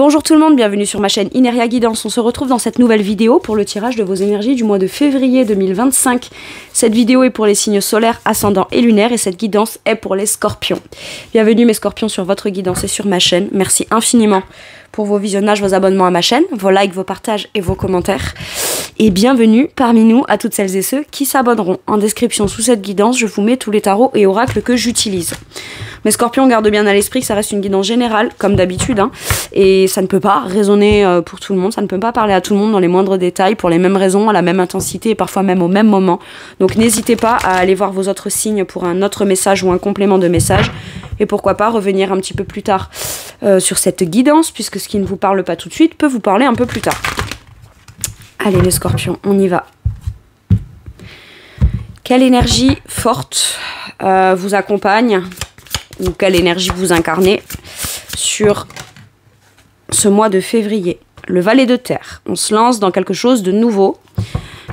Bonjour tout le monde, bienvenue sur ma chaîne Ineria Guidance. On se retrouve dans cette nouvelle vidéo pour le tirage de vos énergies du mois de février 2025. Cette vidéo est pour les signes solaires, ascendants et lunaires et cette guidance est pour les scorpions. Bienvenue mes scorpions sur votre guidance et sur ma chaîne. Merci infiniment pour vos visionnages, vos abonnements à ma chaîne, vos likes, vos partages et vos commentaires. Et bienvenue parmi nous à toutes celles et ceux qui s'abonneront. En description sous cette guidance, je vous mets tous les tarots et oracles que j'utilise. Mes scorpions, gardent bien à l'esprit que ça reste une guidance générale, comme d'habitude, hein, et ça ne peut pas résonner pour tout le monde, ça ne peut pas parler à tout le monde dans les moindres détails, pour les mêmes raisons, à la même intensité et parfois même au même moment. Donc n'hésitez pas à aller voir vos autres signes pour un autre message ou un complément de message, et pourquoi pas revenir un petit peu plus tard sur cette guidance, puisque ce qui ne vous parle pas tout de suite peut vous parler un peu plus tard. Allez les scorpions, on y va. Quelle énergie forte vous accompagne ou quelle énergie vous incarnez sur ce mois de février? Le valet de terre. On se lance dans quelque chose de nouveau.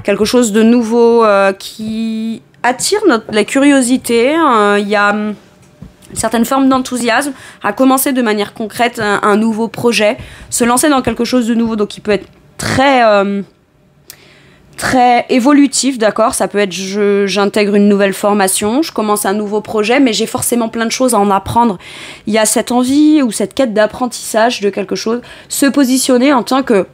Quelque chose de nouveau qui attire la curiosité. Il y a une certaine forme d'enthousiasme à commencer de manière concrète un nouveau projet. Se lancer dans quelque chose de nouveau, donc il peut être très évolutif, d'accord? Ça peut être j'intègre une nouvelle formation, je commence un nouveau projet, mais j'ai forcément plein de choses à en apprendre. Il y a cette envie ou cette quête d'apprentissage de quelque chose, se positionner en tant que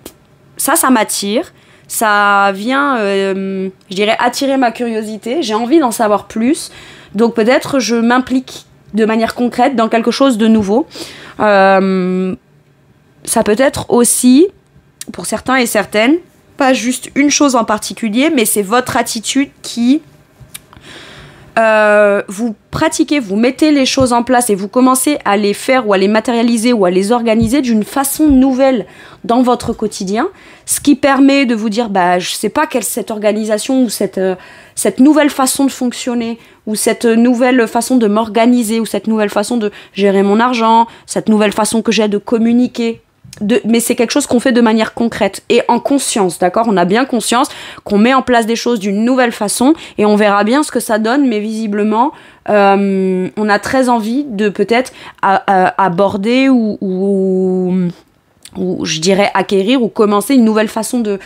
ça m'attire, ça vient, je dirais, attirer ma curiosité, j'ai envie d'en savoir plus, donc peut-être je m'implique de manière concrète dans quelque chose de nouveau. Ça peut être aussi, pour certains et certaines, pas juste une chose en particulier, mais c'est votre attitude qui... vous pratiquez, vous mettez les choses en place et vous commencez à les faire ou à les matérialiser ou à les organiser d'une façon nouvelle dans votre quotidien, ce qui permet de vous dire, bah, je sais pas quelle cette organisation ou cette nouvelle façon de fonctionner ou cette nouvelle façon de m'organiser ou cette nouvelle façon de gérer mon argent, cette nouvelle façon que j'ai de communiquer. Mais c'est quelque chose qu'on fait de manière concrète et en conscience, d'accord? On a bien conscience qu'on met en place des choses d'une nouvelle façon et on verra bien ce que ça donne, mais visiblement, on a très envie de peut-être aborder ou je dirais acquérir ou commencer une nouvelle façon de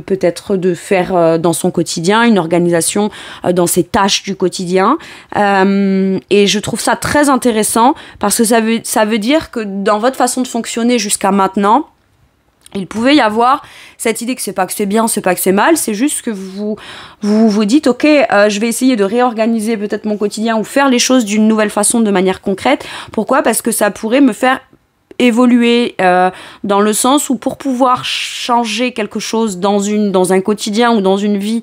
peut-être de faire dans son quotidien, une organisation dans ses tâches du quotidien. Et je trouve ça très intéressant parce que ça veut dire que dans votre façon de fonctionner jusqu'à maintenant, il pouvait y avoir cette idée que c'est pas que c'est bien, c'est pas que c'est mal, c'est juste que vous dites ok, je vais essayer de réorganiser peut-être mon quotidien ou faire les choses d'une nouvelle façon de manière concrète. Pourquoi? Parce que ça pourrait me faire évoluer dans le sens où pour pouvoir changer quelque chose dans un quotidien ou dans une vie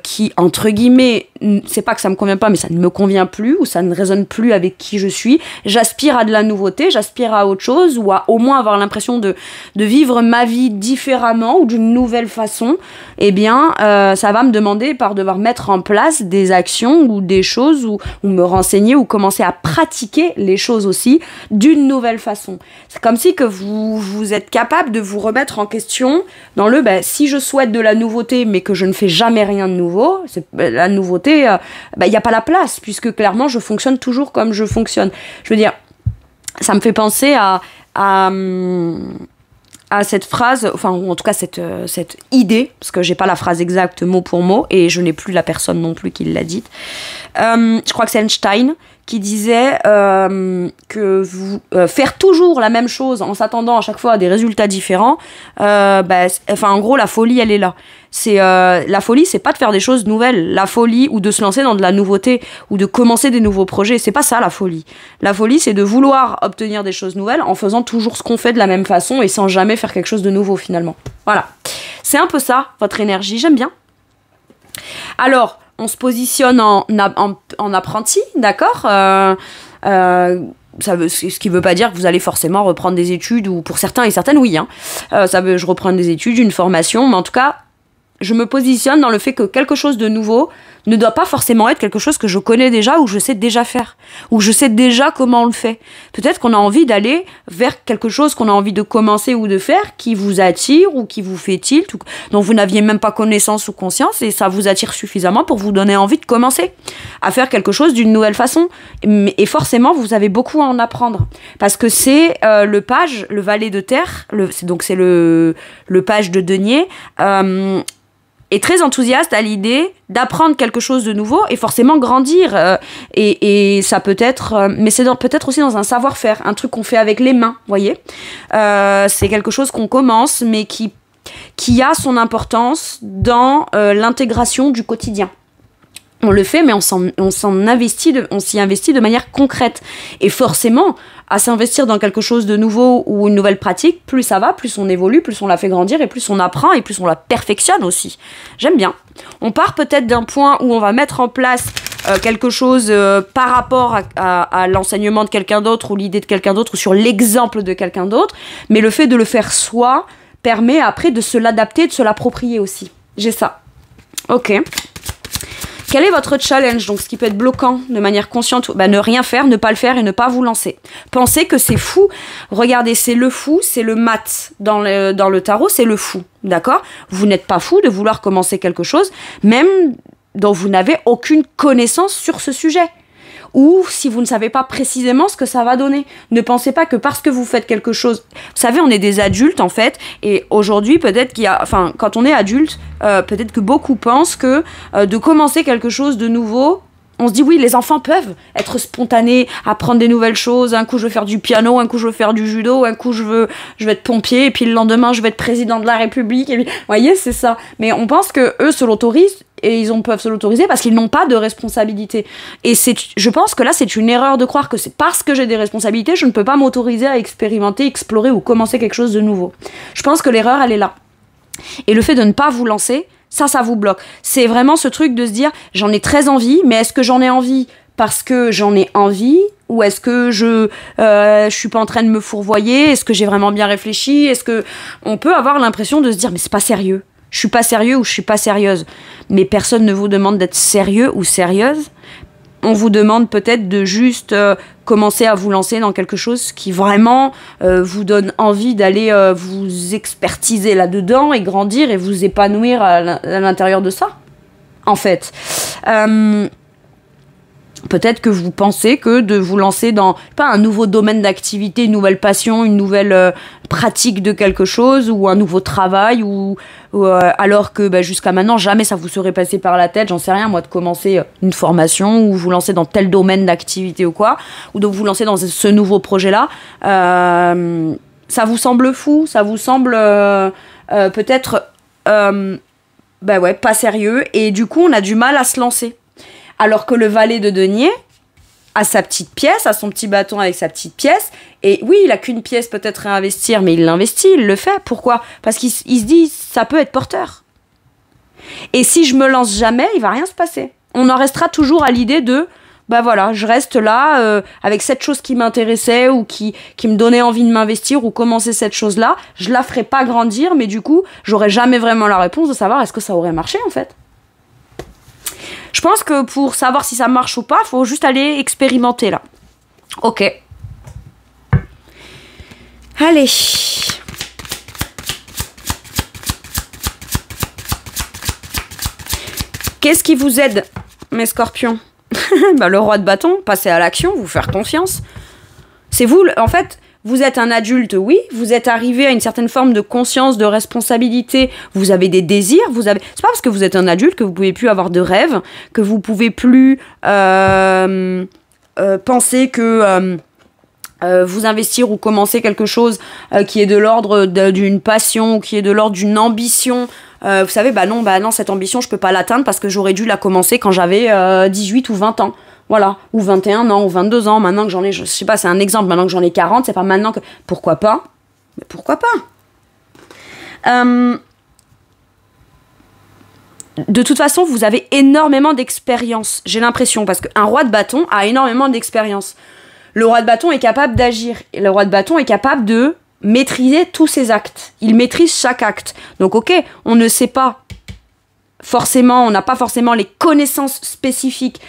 qui, entre guillemets, c'est pas que ça me convient pas, mais ça ne me convient plus ou ça ne résonne plus avec qui je suis, j'aspire à de la nouveauté, j'aspire à autre chose ou à au moins avoir l'impression de vivre ma vie différemment ou d'une nouvelle façon, eh bien, ça va me demander par devoir mettre en place des actions ou des choses ou me renseigner ou commencer à pratiquer les choses aussi d'une nouvelle façon. C'est comme si que vous êtes capable de vous remettre en question dans le si je souhaite de la nouveauté mais que je ne fais jamais rien de nouveau, la nouveauté, il n'y a pas la place puisque clairement je fonctionne toujours comme je fonctionne. Je veux dire, ça me fait penser à cette phrase, enfin ou en tout cas cette idée, parce que j'ai pas la phrase exacte mot pour mot et je n'ai plus la personne non plus qui l'a dite. Je crois que c'est Einstein qui disait que faire toujours la même chose en s'attendant à chaque fois à des résultats différents, en gros la folie elle est là. La folie c'est pas de faire des choses nouvelles, la folie ou de se lancer dans de la nouveauté ou de commencer des nouveaux projets, c'est pas ça la folie. La folie c'est de vouloir obtenir des choses nouvelles en faisant toujours ce qu'on fait de la même façon et sans jamais faire quelque chose de nouveau finalement. Voilà, c'est un peu ça votre énergie, j'aime bien. Alors on se positionne en apprenti, d'accord, ce qui veut pas dire que vous allez forcément reprendre des études, ou pour certains et certaines, oui. Je reprends des études, une formation, mais en tout cas, je me positionne dans le fait que quelque chose de nouveau ne doit pas forcément être quelque chose que je connais déjà ou je sais déjà faire, ou je sais déjà comment on le fait. Peut-être qu'on a envie d'aller vers quelque chose qu'on a envie de commencer ou de faire qui vous attire ou qui vous fait tilt, ou dont vous n'aviez même pas connaissance ou conscience, et ça vous attire suffisamment pour vous donner envie de commencer à faire quelque chose d'une nouvelle façon. Et forcément, vous avez beaucoup à en apprendre. Parce que c'est le valet de terre, c'est le page de denier, est très enthousiaste à l'idée d'apprendre quelque chose de nouveau et forcément grandir. Et ça peut être... mais c'est peut-être aussi dans un savoir-faire, un truc qu'on fait avec les mains, vous voyez. C'est quelque chose qu'on commence, mais qui a son importance dans l'intégration du quotidien. On le fait, mais on s'y investit de manière concrète. Et forcément, à s'investir dans quelque chose de nouveau ou une nouvelle pratique, plus ça va, plus on évolue, plus on la fait grandir, et plus on apprend, et plus on la perfectionne aussi. J'aime bien. On part peut-être d'un point où on va mettre en place quelque chose par rapport à l'enseignement de quelqu'un d'autre, ou l'idée de quelqu'un d'autre, ou sur l'exemple de quelqu'un d'autre, mais le fait de le faire soi permet après de se l'adapter, de se l'approprier aussi. J'ai ça. Ok. Quel est votre challenge? Donc, ce qui peut être bloquant de manière consciente, ne rien faire, ne pas le faire et ne pas vous lancer. Pensez que c'est fou. Regardez, c'est le fou, c'est le mat dans le tarot, c'est le fou. D'accord? Vous n'êtes pas fou de vouloir commencer quelque chose, même dont vous n'avez aucune connaissance sur ce sujet. Ou si vous ne savez pas précisément ce que ça va donner. Ne pensez pas que parce que vous faites quelque chose... Vous savez, on est des adultes, en fait, et aujourd'hui, peut-être qu'il y a... Enfin, quand on est adulte, peut-être que beaucoup pensent que de commencer quelque chose de nouveau... On se dit, oui, les enfants peuvent être spontanés, apprendre des nouvelles choses. Un coup, je veux faire du piano, un coup, je veux faire du judo, un coup, je veux être pompier, et puis le lendemain, je vais être président de la République. Et puis, vous voyez, c'est ça. Mais on pense que eux se l'autorisent, et peuvent se l'autoriser parce qu'ils n'ont pas de responsabilité. Et je pense que là, c'est une erreur de croire que c'est parce que j'ai des responsabilités, je ne peux pas m'autoriser à expérimenter, explorer ou commencer quelque chose de nouveau. Je pense que l'erreur, elle est là. Et le fait de ne pas vous lancer, ça vous bloque. C'est vraiment ce truc de se dire, j'en ai très envie, mais est-ce que j'en ai envie parce que j'en ai envie, ou est-ce que je suis pas en train de me fourvoyer? Est-ce que j'ai vraiment bien réfléchi? Est-ce que on peut avoir l'impression de se dire, mais c'est pas sérieux. Je suis pas sérieux ou je suis pas sérieuse. Mais personne ne vous demande d'être sérieux ou sérieuse. On vous demande peut-être de juste commencer à vous lancer dans quelque chose qui vraiment vous donne envie d'aller vous expertiser là-dedans et grandir et vous épanouir à l'intérieur de ça, en fait. Peut-être que vous pensez que de vous lancer dans un nouveau domaine d'activité, une nouvelle passion, une nouvelle pratique de quelque chose, ou un nouveau travail, ou alors que jusqu'à maintenant, jamais ça vous serait passé par la tête, j'en sais rien, moi, de commencer une formation, ou vous lancer dans tel domaine d'activité ou quoi, ou de vous lancer dans ce nouveau projet-là. Ça vous semble fou, ça vous semble peut-être pas sérieux, et du coup, on a du mal à se lancer. Alors que le valet de denier a sa petite pièce, a son petit bâton avec sa petite pièce. Et oui, il a qu'une pièce peut-être à investir, mais il l'investit, il le fait. Pourquoi? Parce qu'il se dit, ça peut être porteur. Et si je me lance jamais, il va rien se passer. On en restera toujours à l'idée de, je reste là avec cette chose qui m'intéressait ou qui me donnait envie de m'investir ou commencer cette chose-là. Je la ferai pas grandir, mais du coup, j'aurai jamais vraiment la réponse de savoir est-ce que ça aurait marché en fait. Je pense que pour savoir si ça marche ou pas, il faut juste aller expérimenter là. Ok. Allez. Qu'est-ce qui vous aide, mes scorpions? Le roi de bâton, passer à l'action, vous faire confiance. C'est vous, en fait... Vous êtes un adulte, oui, vous êtes arrivé à une certaine forme de conscience, de responsabilité, vous avez des désirs, c'est pas parce que vous êtes un adulte que vous pouvez plus avoir de rêves, que vous pouvez plus penser que vous investir ou commencer quelque chose qui est de l'ordre d'une passion ou qui est de l'ordre d'une ambition. Vous savez, non, cette ambition, je peux pas l'atteindre parce que j'aurais dû la commencer quand j'avais 18 ou 20 ans. Voilà, ou 21 ans, ou 22 ans, maintenant que j'en ai, je sais pas, c'est un exemple, maintenant que j'en ai 40, c'est pas maintenant que... Pourquoi pas? Mais pourquoi pas? De toute façon, vous avez énormément d'expérience, j'ai l'impression, parce qu'un roi de bâton a énormément d'expérience. Le roi de bâton est capable d'agir, et le roi de bâton est capable de maîtriser tous ses actes. Il maîtrise chaque acte. Donc ok, on ne sait pas forcément, on n'a pas forcément les connaissances spécifiques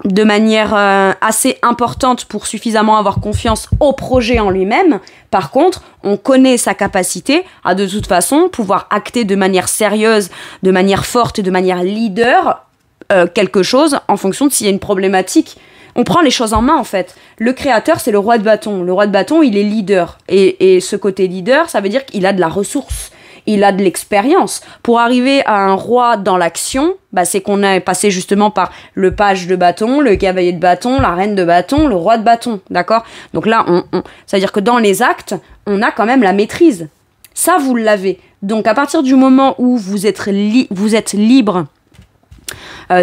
de manière assez importante pour suffisamment avoir confiance au projet en lui-même. Par contre, on connaît sa capacité à de toute façon pouvoir acter de manière sérieuse, de manière forte et de manière leader quelque chose en fonction de s'il y a une problématique. On prend les choses en main en fait. Le créateur, c'est le roi de bâton. Le roi de bâton, il est leader. Et ce côté leader, ça veut dire qu'il a de la ressource. Il a de l'expérience. Pour arriver à un roi dans l'action, bah, c'est qu'on a passé justement par le page de bâton, le cavalier de bâton, la reine de bâton, le roi de bâton, d'accord? Donc là, ça veut dire que dans les actes, on a quand même la maîtrise. Ça, vous l'avez. Donc à partir du moment où vous êtes libre,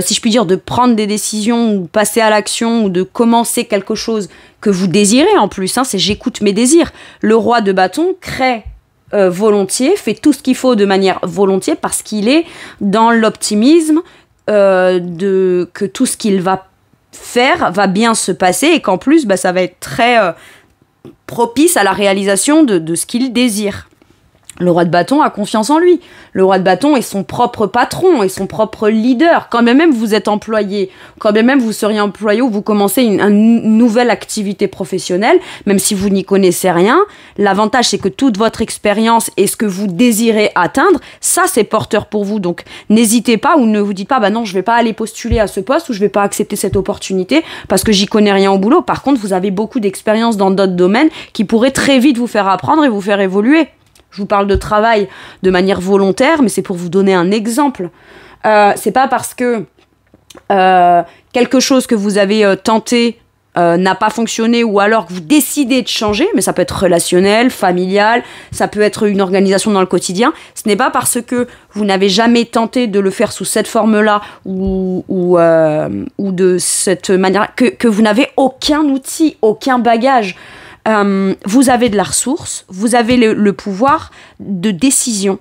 si je puis dire, de prendre des décisions ou passer à l'action ou de commencer quelque chose que vous désirez en plus, hein, c'est j'écoute mes désirs. Le roi de bâton crée volontiers, fait tout ce qu'il faut de manière volontiers parce qu'il est dans l'optimisme que tout ce qu'il va faire va bien se passer et qu'en plus bah, ça va être très propice à la réalisation de ce qu'il désire. Le roi de bâton a confiance en lui. Le roi de bâton est son propre patron, est son propre leader. Quand bien même vous êtes employé, quand bien même vous seriez employé ou vous commencez une nouvelle activité professionnelle, même si vous n'y connaissez rien, l'avantage c'est que toute votre expérience et ce que vous désirez atteindre, ça c'est porteur pour vous. Donc n'hésitez pas ou ne vous dites pas, bah non, je vais pas aller postuler à ce poste ou je vais pas accepter cette opportunité parce que j'y connais rien au boulot. Par contre, vous avez beaucoup d'expérience dans d'autres domaines qui pourraient très vite vous faire apprendre et vous faire évoluer. Je vous parle de travail de manière volontaire, mais c'est pour vous donner un exemple. C'est pas parce que quelque chose que vous avez tenté n'a pas fonctionné ou alors que vous décidez de changer, mais ça peut être relationnel, familial, ça peut être une organisation dans le quotidien. Ce n'est pas parce que vous n'avez jamais tenté de le faire sous cette forme-là ou de cette manière que vous n'avez aucun outil, aucun bagage. Vous avez de la ressource, vous avez le pouvoir de décision.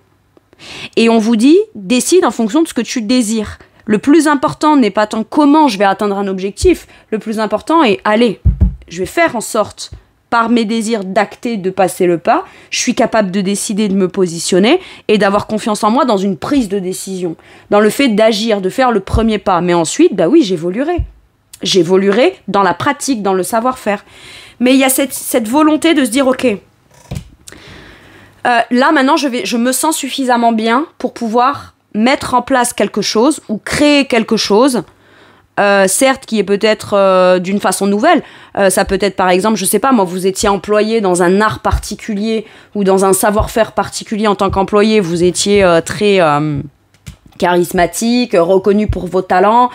Et on vous dit, décide en fonction de ce que tu désires. Le plus important n'est pas tant comment je vais atteindre un objectif, le plus important est, allez, je vais faire en sorte, par mes désirs, d'acter, de passer le pas, je suis capable de décider, de me positionner et d'avoir confiance en moi dans une prise de décision, dans le fait d'agir, de faire le premier pas. Mais ensuite, bah oui, j'évoluerai. J'évoluerai dans la pratique, dans le savoir-faire. Mais il y a cette volonté de se dire, ok, là maintenant je me sens suffisamment bien pour pouvoir mettre en place quelque chose ou créer quelque chose, certes qui est peut-être d'une façon nouvelle. Ça peut être par exemple, je sais pas moi, vous étiez employé dans un art particulier ou dans un savoir-faire particulier en tant qu'employé, vous étiez très charismatique, reconnu pour vos talents,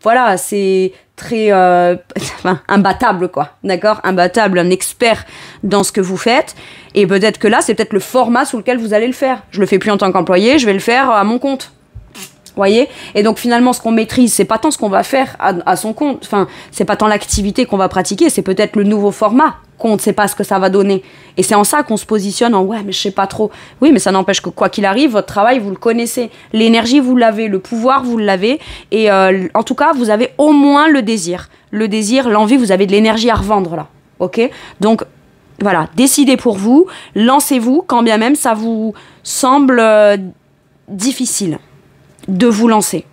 voilà, c'est très imbattable, quoi, d'accord? Imbattable, un expert dans ce que vous faites. Et peut-être que là, c'est peut-être le format sous lequel vous allez le faire. Je le fais plus en tant qu'employé, je vais le faire à mon compte. Voyez? Et donc finalement, ce qu'on maîtrise, c'est pas tant ce qu'on va faire à son compte. Enfin, c'est pas tant l'activité qu'on va pratiquer, c'est peut-être le nouveau format qu'on ne sait pas ce que ça va donner. Et c'est en ça qu'on se positionne en ouais, mais je sais pas trop. Oui, mais ça n'empêche que quoi qu'il arrive, votre travail, vous le connaissez. L'énergie, vous l'avez. Le pouvoir, vous l'avez. Et en tout cas, vous avez au moins le désir. Le désir, l'envie, vous avez de l'énergie à revendre là. Ok? Donc voilà, décidez pour vous, lancez-vous, quand bien même ça vous semble difficile de vous lancer.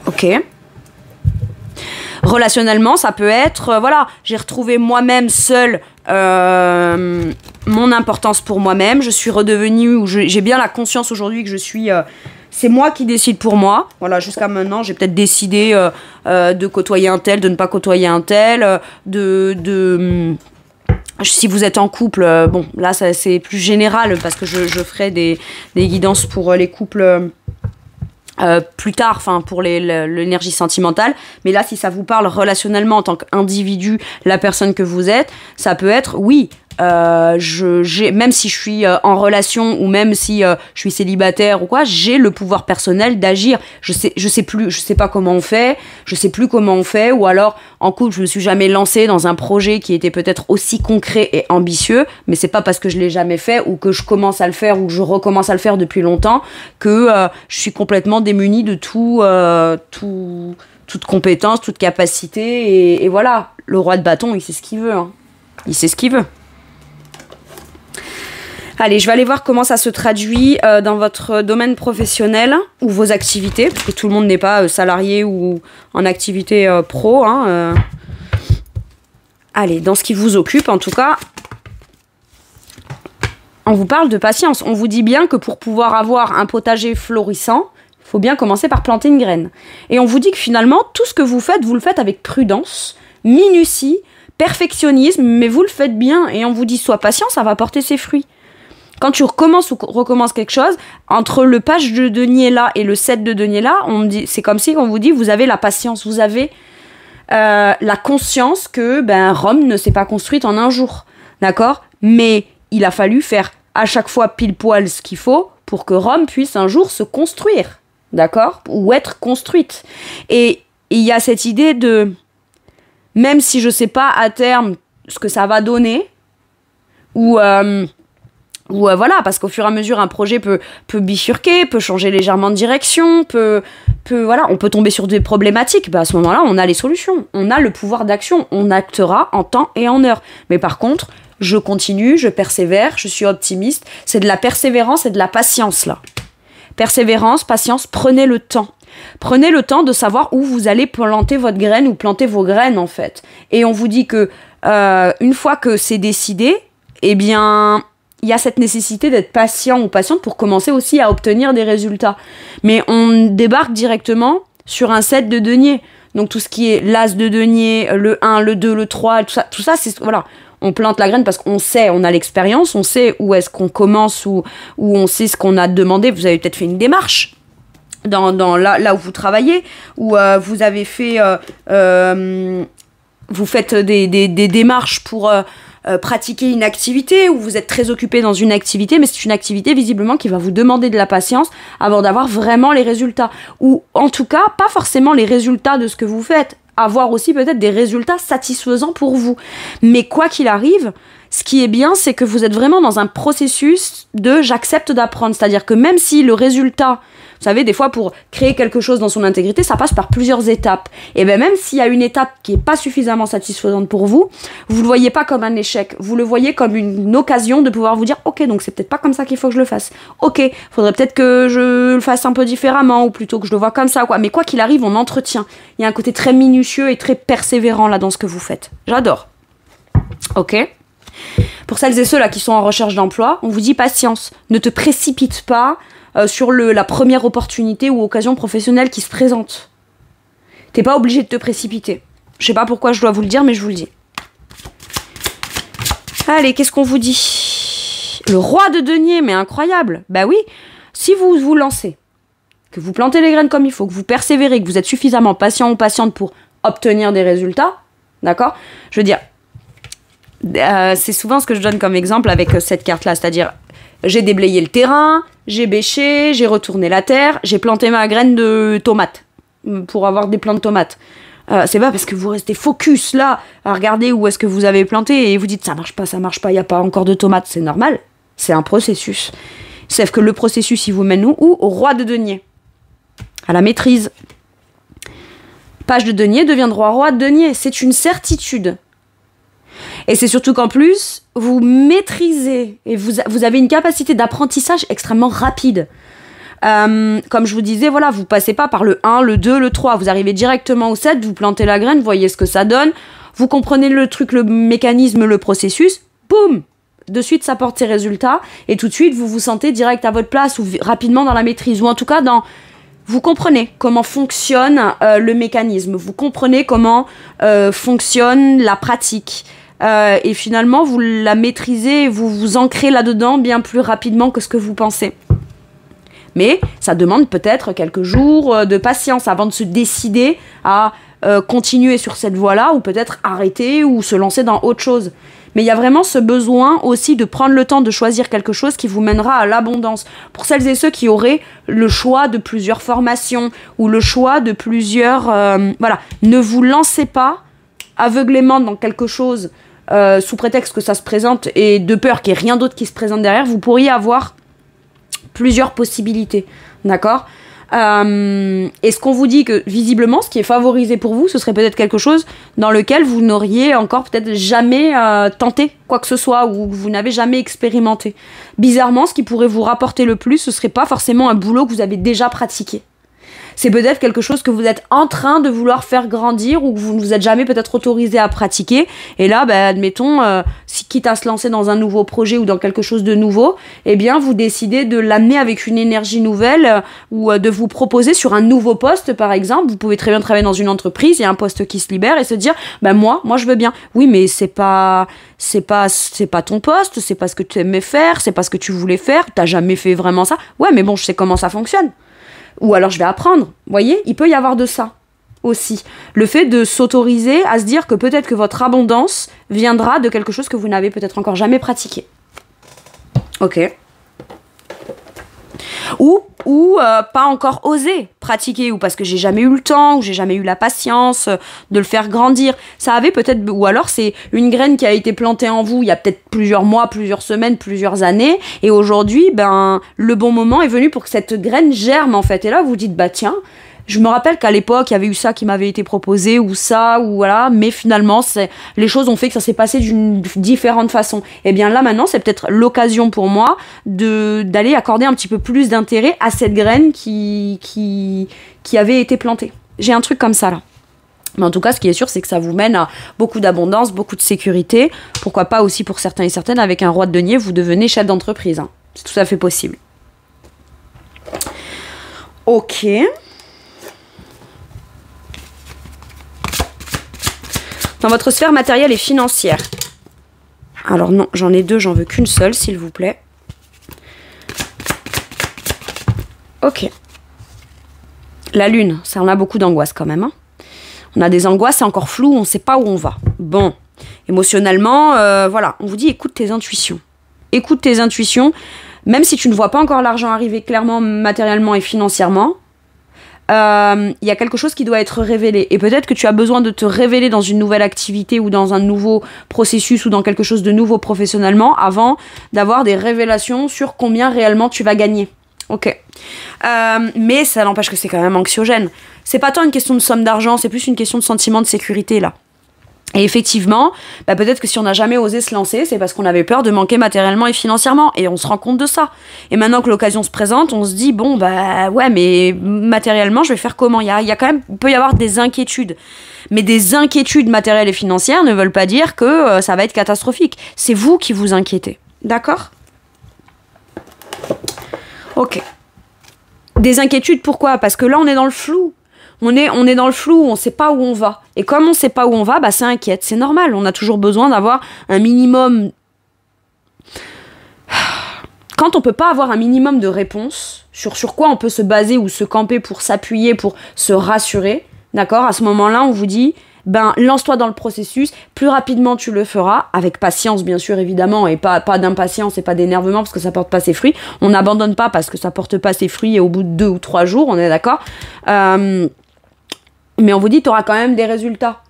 Ok. Relationnellement, ça peut être, voilà, j'ai retrouvé moi-même seule mon importance pour moi-même. Je suis redevenue, ou j'ai bien la conscience aujourd'hui que je suis... c'est moi qui décide pour moi. Voilà, jusqu'à maintenant, j'ai peut-être décidé de côtoyer un tel, de ne pas côtoyer un tel, si vous êtes en couple, bon, là, c'est plus général parce que je ferai des guidances pour les couples plus tard, enfin pour l'énergie sentimentale. Mais là, si ça vous parle relationnellement en tant qu'individu, la personne que vous êtes, ça peut être, oui, même si je suis en relation ou même si je suis célibataire ou quoi, j'ai le pouvoir personnel d'agir. Je sais pas comment on fait, je sais plus comment on fait, ou alors en couple je me suis jamais lancée dans un projet qui était peut-être aussi concret et ambitieux, mais c'est pas parce que je l'ai jamais fait ou que je commence à le faire ou que je recommence à le faire depuis longtemps que je suis complètement démunie de toute compétence, toute capacité, et voilà, le roi de bâton il sait ce qu'il veut, hein. Il sait ce qu'il veut. Allez, je vais aller voir comment ça se traduit dans votre domaine professionnel ou vos activités, parce que tout le monde n'est pas salarié ou en activité pro. Hein, Allez, dans ce qui vous occupe, en tout cas, on vous parle de patience. On vous dit bien que pour pouvoir avoir un potager florissant, il faut bien commencer par planter une graine. Et on vous dit que finalement, tout ce que vous le faites avec prudence, minutie, perfectionnisme, mais vous le faites bien. Et on vous dit, sois patient, ça va porter ses fruits. Quand tu recommences ou recommences quelque chose, entre le page de denier là et le 7 de denier là, c'est comme si on vous dit, vous avez la patience, vous avez la conscience que Rome ne s'est pas construite en un jour. D'accord ? Mais il a fallu faire à chaque fois pile poil ce qu'il faut pour que Rome puisse un jour se construire. D'accord ? Ou être construite. Et il y a cette idée de, même si je ne sais pas à terme ce que ça va donner, ou voilà, parce qu'au fur et à mesure, un projet peut bifurquer, peut changer légèrement de direction, voilà, on peut tomber sur des problématiques. À ce moment-là, on a les solutions, on a le pouvoir d'action, on actera en temps et en heure. Mais par contre, je continue, je persévère, je suis optimiste. C'est de la persévérance et de la patience, là. Persévérance, patience, prenez le temps. Prenez le temps de savoir où vous allez planter votre graine ou planter vos graines, en fait. Et on vous dit que une fois que c'est décidé, eh bien, il y a cette nécessité d'être patient ou patiente pour commencer aussi à obtenir des résultats. Mais on débarque directement sur un 7 de denier. Donc tout ce qui est l'as de denier, le 1, le 2, le 3, tout ça c'est... Voilà. On plante la graine parce qu'on sait, on a l'expérience, on sait où est-ce qu'on commence, où on sait ce qu'on a demandé. Vous avez peut-être fait une démarche dans là où vous travaillez, où vous avez fait... vous faites des démarches pour pratiquer une activité, où vous êtes très occupé dans une activité, mais c'est une activité visiblement qui va vous demander de la patience avant d'avoir vraiment les résultats. Ou en tout cas, pas forcément les résultats de ce que vous faites, avoir aussi peut-être des résultats satisfaisants pour vous. Mais quoi qu'il arrive, ce qui est bien, c'est que vous êtes vraiment dans un processus de j'accepte d'apprendre. C'est-à-dire que même si le résultat, vous savez, des fois pour créer quelque chose dans son intégrité, ça passe par plusieurs étapes. Et bien même s'il y a une étape qui n'est pas suffisamment satisfaisante pour vous, vous ne le voyez pas comme un échec. Vous le voyez comme une occasion de pouvoir vous dire « Ok, donc c'est peut-être pas comme ça qu'il faut que je le fasse. Ok, faudrait peut-être que je le fasse un peu différemment ou plutôt que je le vois comme ça. » Mais quoi qu'il arrive, on entretient. Il y a un côté très minutieux et très persévérant là dans ce que vous faites. J'adore. Ok ? Pour celles et ceux là qui sont en recherche d'emploi, on vous dit patience. Ne te précipite pas sur la première opportunité ou occasion professionnelle qui se présente. T'es pas obligé de te précipiter. Je sais pas pourquoi je dois vous le dire, mais je vous le dis. Allez, qu'est-ce qu'on vous dit ? Le roi de denier, mais incroyable. Bah oui, si vous vous lancez, que vous plantez les graines comme il faut, que vous persévérez, que vous êtes suffisamment patient ou patiente pour obtenir des résultats, d'accord ? Je veux dire, c'est souvent ce que je donne comme exemple avec cette carte-là, c'est-à-dire j'ai déblayé le terrain, j'ai bêché, j'ai retourné la terre, j'ai planté ma graine de tomate pour avoir des plants de tomates. C'est pas parce que vous restez focus là à regarder où est-ce que vous avez planté et vous dites ça marche pas, il n'y a pas encore de tomates, c'est normal, c'est un processus. Sauf que le processus il vous mène où ? Au roi de denier, à la maîtrise. Page de denier deviendra roi de denier, c'est une certitude. Et c'est surtout qu'en plus, vous maîtrisez et vous avez une capacité d'apprentissage extrêmement rapide. Comme je vous disais, voilà, vous passez pas par le 1, le 2, le 3. Vous arrivez directement au 7, vous plantez la graine, vous voyez ce que ça donne. Vous comprenez le truc, le mécanisme, le processus. Boum ! De suite, ça porte ses résultats. Et tout de suite, vous vous sentez direct à votre place ou rapidement dans la maîtrise. Ou en tout cas, vous comprenez comment fonctionne le mécanisme. Vous comprenez comment fonctionne la pratique. Et finalement, vous la maîtrisez, vous vous ancrez là-dedans bien plus rapidement que ce que vous pensez. Mais ça demande peut-être quelques jours de patience avant de se décider à continuer sur cette voie-là ou peut-être arrêter ou se lancer dans autre chose. Mais il y a vraiment ce besoin aussi de prendre le temps de choisir quelque chose qui vous mènera à l'abondance. Pour celles et ceux qui auraient le choix de plusieurs formations ou le choix de plusieurs... voilà, ne vous lancez pas aveuglément dans quelque chose sous prétexte que ça se présente et de peur qu'il n'y ait rien d'autre qui se présente derrière. Vous pourriez avoir plusieurs possibilités, d'accord ? Et ce qu'on vous dit que visiblement, ce qui est favorisé pour vous, ce serait peut-être quelque chose dans lequel vous n'auriez encore peut-être jamais tenté quoi que ce soit ou que vous n'avez jamais expérimenté. Bizarrement, ce qui pourrait vous rapporter le plus, ce serait pas forcément un boulot que vous avez déjà pratiqué. C'est peut-être quelque chose que vous êtes en train de vouloir faire grandir ou que vous ne vous êtes jamais peut-être autorisé à pratiquer. Et là, admettons, si quitte à se lancer dans un nouveau projet ou dans quelque chose de nouveau, eh bien, vous décidez de l'amener avec une énergie nouvelle ou de vous proposer sur un nouveau poste, par exemple. Vous pouvez très bien travailler dans une entreprise, il y a un poste qui se libère et se dire, moi, je veux bien. Oui, mais c'est pas ton poste, c'est pas ce que tu aimais faire, c'est pas ce que tu voulais faire, t'as jamais fait vraiment ça. Ouais, mais bon, je sais comment ça fonctionne. Ou alors je vais apprendre. Vous voyez, il peut y avoir de ça aussi. Le fait de s'autoriser à se dire que peut-être que votre abondance viendra de quelque chose que vous n'avez peut-être encore jamais pratiqué. Ok. Ou pas encore osé pratiquer, ou parce que j'ai jamais eu le temps, ou j'ai jamais eu la patience de le faire grandir. Ça avait peut-être, ou alors c'est une graine qui a été plantée en vous il y a peut-être plusieurs mois, plusieurs semaines, plusieurs années, et aujourd'hui, le bon moment est venu pour que cette graine germe en fait. Et là, vous dites, tiens, je me rappelle qu'à l'époque, il y avait eu ça qui m'avait été proposé, ou ça, ou voilà, mais finalement, les choses ont fait que ça s'est passé d'une différente façon. Et bien là, maintenant, c'est peut-être l'occasion pour moi d'aller accorder un petit peu plus d'intérêt à cette graine qui avait été plantée. J'ai un truc comme ça, là. Mais en tout cas, ce qui est sûr, c'est que ça vous mène à beaucoup d'abondance, beaucoup de sécurité. Pourquoi pas aussi pour certains et certaines, avec un roi de denier, vous devenez chef d'entreprise. Hein. C'est tout à fait possible. Ok. Dans votre sphère matérielle et financière. Alors non, j'en ai deux, j'en veux qu'une seule, s'il vous plaît. Ok. La lune, ça en a beaucoup d'angoisse quand même. Hein. On a des angoisses, c'est encore flou, on ne sait pas où on va. Bon, émotionnellement, voilà, on vous dit écoute tes intuitions. Écoute tes intuitions, même si tu ne vois pas encore l'argent arriver clairement, matériellement et financièrement. Il y a quelque chose qui doit être révélé et peut-être que tu as besoin de te révéler dans une nouvelle activité ou dans un nouveau processus ou dans quelque chose de nouveau professionnellement avant d'avoir des révélations sur combien réellement tu vas gagner. Ok. Mais ça n'empêche que c'est quand même anxiogène. C'est pas tant une question de somme d'argent, c'est plus une question de sentiment de sécurité là. Et effectivement, peut-être que si on n'a jamais osé se lancer, c'est parce qu'on avait peur de manquer matériellement et financièrement. Et on se rend compte de ça. Et maintenant que l'occasion se présente, on se dit, bon, ouais, mais matériellement, je vais faire comment ? Il peut y avoir des inquiétudes. Mais des inquiétudes matérielles et financières ne veulent pas dire que ça va être catastrophique. C'est vous qui vous inquiétez. D'accord ? Ok. Des inquiétudes, pourquoi ? Parce que là, on est dans le flou. On est dans le flou, on ne sait pas où on va. Et comme on ne sait pas où on va, ça inquiète. C'est normal, on a toujours besoin d'avoir un minimum... Quand on ne peut pas avoir un minimum de réponse, sur quoi on peut se baser ou se camper pour s'appuyer, pour se rassurer, d'accord ? À ce moment-là, on vous dit, lance-toi dans le processus, plus rapidement tu le feras, avec patience bien sûr évidemment, et pas d'impatience et pas d'énervement parce que ça porte pas ses fruits. On n'abandonne pas parce que ça porte pas ses fruits et au bout de 2 ou 3 jours, on est d'accord ? Mais on vous dit, tu auras quand même des résultats.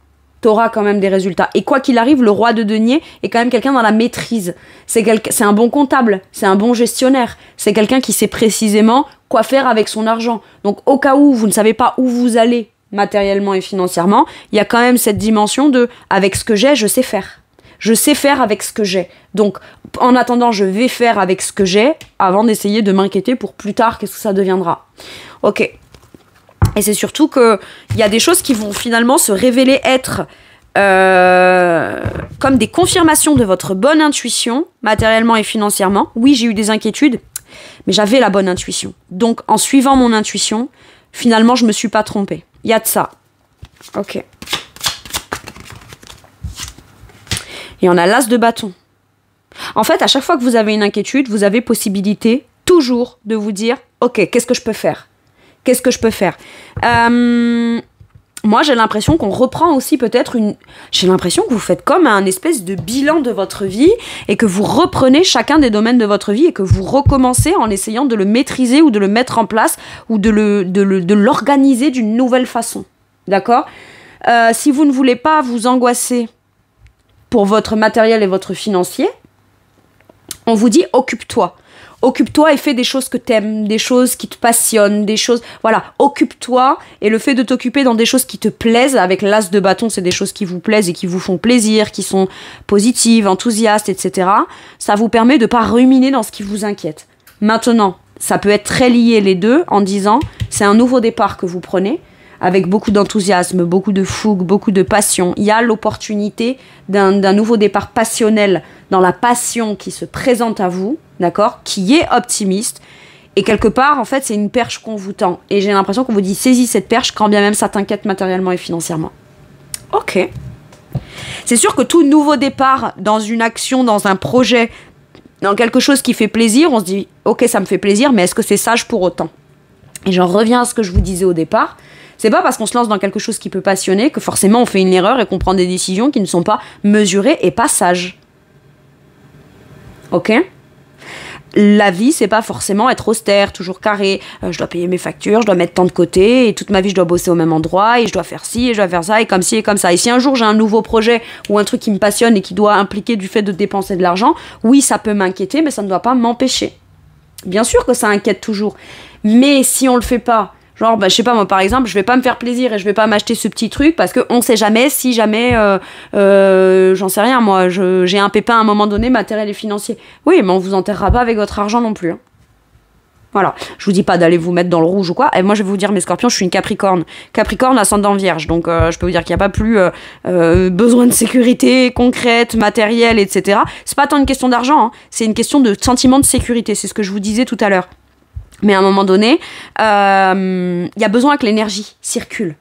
Et quoi qu'il arrive, le roi de denier est quand même quelqu'un dans la maîtrise. C'est un bon comptable, c'est un bon gestionnaire. C'est quelqu'un qui sait précisément quoi faire avec son argent. Donc au cas où vous ne savez pas où vous allez matériellement et financièrement, il y a quand même cette dimension de « avec ce que j'ai, je sais faire ». Je sais faire avec ce que j'ai. Donc, en attendant, je vais faire avec ce que j'ai avant d'essayer de m'inquiéter pour plus tard, qu'est-ce que ça deviendra. Ok. Et c'est surtout qu'il y a des choses qui vont finalement se révéler être comme des confirmations de votre bonne intuition, matériellement et financièrement. Oui, j'ai eu des inquiétudes, mais j'avais la bonne intuition. Donc, en suivant mon intuition, finalement, je ne me suis pas trompée. Il y a de ça. Ok. Et on a l'as de bâton. En fait, à chaque fois que vous avez une inquiétude, vous avez possibilité toujours de vous dire « Ok, qu'est-ce que je peux faire ? Qu'est-ce que je peux faire ?» Moi, j'ai l'impression qu'on reprend aussi peut-être J'ai l'impression que vous faites comme un espèce de bilan de votre vie et que vous reprenez chacun des domaines de votre vie et que vous recommencez en essayant de le maîtriser ou de le mettre en place ou de l'organiser d'une nouvelle façon. D'accord ? Si vous ne voulez pas vous angoisser pour votre matériel et votre financier, on vous dit occupe-toi. occupe-toi et fais des choses que t'aimes, des choses qui te passionnent, des choses... Voilà, occupe-toi, et le fait de t'occuper dans des choses qui te plaisent, avec l'as de bâton, c'est des choses qui vous plaisent et qui vous font plaisir, qui sont positives, enthousiastes, etc. Ça vous permet de pas ruminer dans ce qui vous inquiète. Maintenant, ça peut être très lié les deux en disant, c'est un nouveau départ que vous prenez, avec beaucoup d'enthousiasme, beaucoup de fougue, beaucoup de passion. Il y a l'opportunité d'un nouveau départ passionnel dans la passion qui se présente à vous, d'accord, qui est optimiste. Et quelque part, en fait, c'est une perche qu'on vous tend. Et j'ai l'impression qu'on vous dit, saisis cette perche, quand bien même ça t'inquiète matériellement et financièrement. Ok. C'est sûr que tout nouveau départ dans une action, dans un projet, dans quelque chose qui fait plaisir, on se dit, ok, ça me fait plaisir, mais est-ce que c'est sage pour autant? Et j'en reviens à ce que je vous disais au départ. C'est pas parce qu'on se lance dans quelque chose qui peut passionner que forcément on fait une erreur et qu'on prend des décisions qui ne sont pas mesurées et pas sages. Ok? La vie, c'est pas forcément être austère, toujours carré. Je dois payer mes factures, je dois mettre tant de côté, et toute ma vie, je dois bosser au même endroit, et je dois faire ci, et je dois faire ça, et comme ci, et comme ça. Et si un jour j'ai un nouveau projet ou un truc qui me passionne et qui doit impliquer du fait de dépenser de l'argent, oui, ça peut m'inquiéter, mais ça ne doit pas m'empêcher. Bien sûr que ça inquiète toujours. Mais si on le fait pas, genre, je sais pas, moi, par exemple, je vais pas me faire plaisir et je vais pas m'acheter ce petit truc parce qu'on sait jamais si jamais, j'en sais rien, moi, j'ai un pépin à un moment donné, matériel et financier. Oui, mais on vous enterrera pas avec votre argent non plus. Hein. Voilà. Je vous dis pas d'aller vous mettre dans le rouge ou quoi. Et moi, je vais vous dire, mes scorpions, je suis une capricorne. Capricorne, ascendant vierge. Donc, je peux vous dire qu'il n'y a pas plus besoin de sécurité concrète, matérielle, etc. C'est pas tant une question d'argent, hein. C'est une question de sentiment de sécurité. C'est ce que je vous disais tout à l'heure. Mais à un moment donné, il y a besoin que l'énergie circule.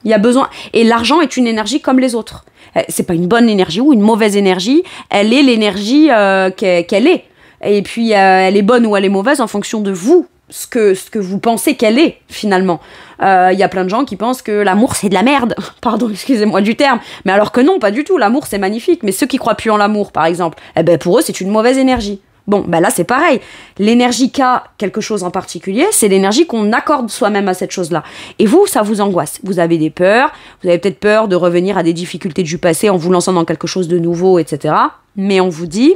Il y a besoin. Et l'argent est une énergie comme les autres. C'est pas une bonne énergie ou une mauvaise énergie. Elle est l'énergie qu'elle est. Et puis, elle est bonne ou elle est mauvaise en fonction de vous, ce que vous pensez qu'elle est, finalement. Il y a plein de gens qui pensent que l'amour, c'est de la merde. Pardon, excusez-moi du terme. Mais alors que non, pas du tout. L'amour, c'est magnifique. Mais ceux qui croient plus en l'amour, par exemple, eh ben, pour eux, c'est une mauvaise énergie. Bon, ben là, c'est pareil. L'énergie qu'a quelque chose en particulier, c'est l'énergie qu'on accorde soi-même à cette chose-là. Et vous, ça vous angoisse. Vous avez des peurs. Vous avez peut-être peur de revenir à des difficultés du passé en vous lançant dans quelque chose de nouveau, etc. Mais on vous dit...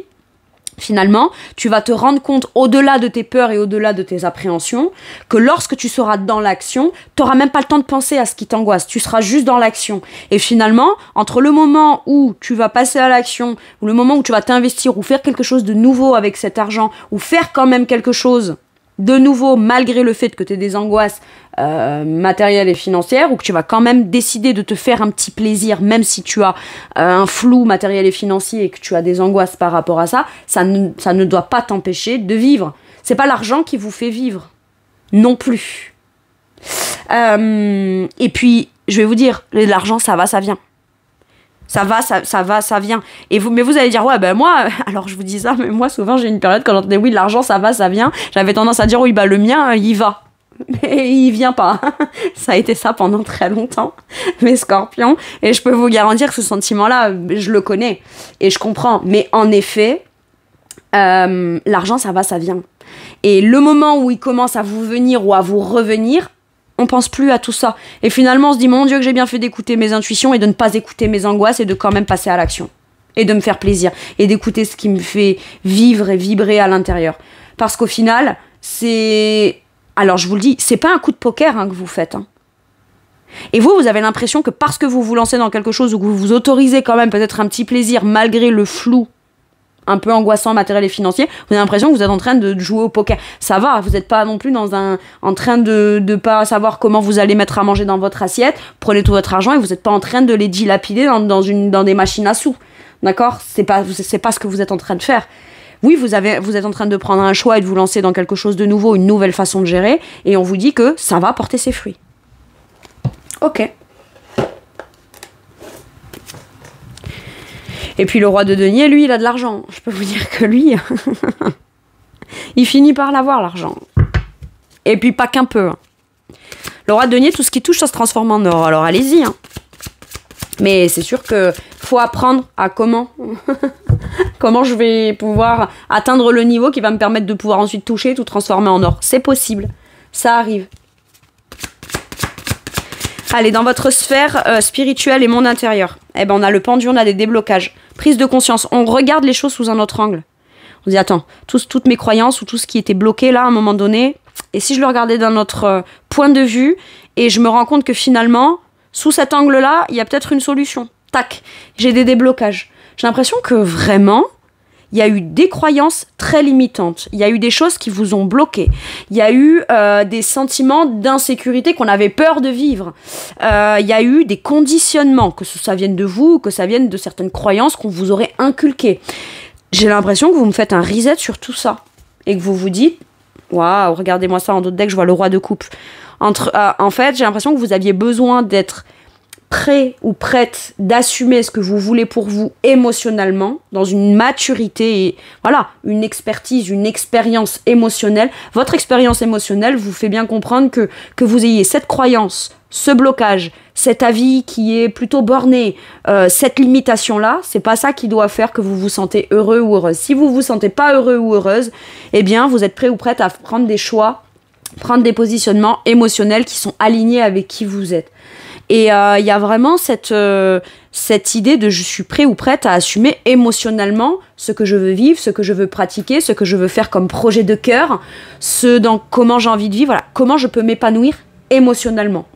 Finalement, tu vas te rendre compte, au-delà de tes peurs et au-delà de tes appréhensions, que lorsque tu seras dans l'action, tu n'auras même pas le temps de penser à ce qui t'angoisse. Tu seras juste dans l'action. Et finalement, entre le moment où tu vas passer à l'action, ou le moment où tu vas t'investir, ou faire quelque chose de nouveau avec cet argent, ou faire quand même quelque chose de nouveau, malgré le fait que tu aies des angoisses matérielles et financières, ou que tu vas quand même décider de te faire un petit plaisir, même si tu as un flou matériel et financier et que tu as des angoisses par rapport à ça, ça ne doit pas t'empêcher de vivre. C'est pas l'argent qui vous fait vivre, non plus. Et puis, je vais vous dire, l'argent, ça va, ça vient. Ça va, ça vient. Mais vous allez dire, ouais, ben moi, alors je vous dis ça, mais moi, souvent, j'ai une période quand j'entendais, oui, l'argent, ça va, ça vient. J'avais tendance à dire, oui, bah, le mien, il va. Mais il vient pas. Ça a été ça pendant très longtemps, mes scorpions. Et je peux vous garantir que ce sentiment-là, je le connais. Et je comprends. Mais en effet, l'argent, ça va, ça vient. Et le moment où il commence à vous venir ou à vous revenir, on pense plus à tout ça. Et finalement, on se dit, mon Dieu, que j'ai bien fait d'écouter mes intuitions et de ne pas écouter mes angoisses et de quand même passer à l'action. Et de me faire plaisir. Et d'écouter ce qui me fait vivre et vibrer à l'intérieur. Parce qu'au final, c'est... Alors, je vous le dis, c'est pas un coup de poker que vous faites. Hein. Et vous avez l'impression que parce que vous vous lancez dans quelque chose ou que vous vous autorisez quand même peut-être un petit plaisir malgré le flou un peu angoissant matériel et financier, vous avez l'impression que vous êtes en train de jouer au poker. Ça va, vous n'êtes pas non plus en train de pas savoir comment vous allez mettre à manger dans votre assiette, prenez tout votre argent et vous n'êtes pas en train de les dilapider dans des machines à sous. D'accord ? C'est pas ce que vous êtes en train de faire. Oui, vous êtes en train de prendre un choix et de vous lancer dans quelque chose de nouveau, une nouvelle façon de gérer, et on vous dit que ça va porter ses fruits. Ok. Et puis le roi de denier, lui, il a de l'argent. Je peux vous dire que lui, il finit par l'avoir, l'argent. Et puis pas qu'un peu. Le roi de denier, tout ce qui touche, ça se transforme en or. Alors allez-y. Hein. Mais c'est sûr que faut apprendre à comment je vais pouvoir atteindre le niveau qui va me permettre de pouvoir ensuite toucher, tout transformer en or. C'est possible. Ça arrive. Allez, dans votre sphère spirituelle et monde intérieur, on a le pendu, on a des déblocages. Prise de conscience. On regarde les choses sous un autre angle. On se dit, attends, toutes mes croyances ou tout ce qui était bloqué là, à un moment donné, et si je le regardais d'un autre point de vue, et je me rends compte que finalement, sous cet angle-là, il y a peut-être une solution. Tac, j'ai des déblocages. J'ai l'impression que vraiment, il y a eu des croyances très limitantes. Il y a eu des choses qui vous ont bloqué. Il y a eu des sentiments d'insécurité qu'on avait peur de vivre. Il y a eu des conditionnements, que ça vienne de vous ou que ça vienne de certaines croyances qu'on vous aurait inculquées. J'ai l'impression que vous me faites un reset sur tout ça. Et que vous vous dites, waouh, regardez-moi ça en d'autres decks, je vois le roi de coupe. En fait, j'ai l'impression que vous aviez besoin d'être prêt ou prête d'assumer ce que vous voulez pour vous émotionnellement, dans une maturité et voilà, une expertise, une expérience émotionnelle. Votre expérience émotionnelle vous fait bien comprendre que vous ayez cette croyance, ce blocage, cet avis qui est plutôt borné, cette limitation-là, c'est pas ça qui doit faire que vous vous sentez heureux ou heureuse. Si vous vous sentez pas heureux ou heureuse, eh bien, vous êtes prêt ou prête à prendre des choix, prendre des positionnements émotionnels qui sont alignés avec qui vous êtes. Et il y a vraiment cette idée de je suis prêt ou prête à assumer émotionnellement ce que je veux vivre, ce que je veux pratiquer, ce que je veux faire comme projet de cœur, comment j'ai envie de vivre, voilà, comment je peux m'épanouir émotionnellement.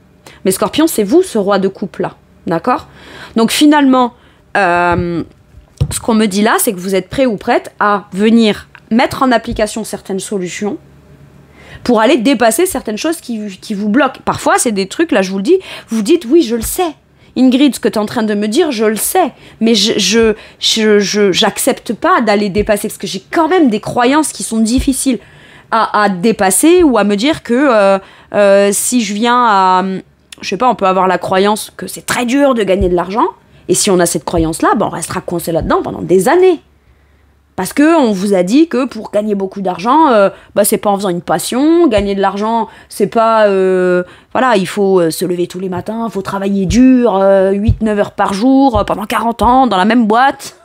Mais Scorpion, c'est vous, ce roi de coupe-là, d'accord ? Donc finalement, ce qu'on me dit là, c'est que vous êtes prêt ou prête à venir mettre en application certaines solutions pour aller dépasser certaines choses qui vous bloquent. Parfois, c'est des trucs, là, je vous le dis, vous dites, oui, je le sais. Ingrid, ce que tu es en train de me dire, je le sais. Mais j'accepte pas d'aller dépasser, parce que j'ai quand même des croyances qui sont difficiles à dépasser, ou à me dire que si je viens à... Je sais pas, on peut avoir la croyance que c'est très dur de gagner de l'argent, et si on a cette croyance-là, ben on restera coincé là-dedans pendant des années. Parce qu'on vous a dit que pour gagner beaucoup d'argent, c'est pas en faisant une passion. Gagner de l'argent, c'est pas... voilà, il faut se lever tous les matins, il faut travailler dur, 8-9 heures par jour, pendant 40 ans, dans la même boîte.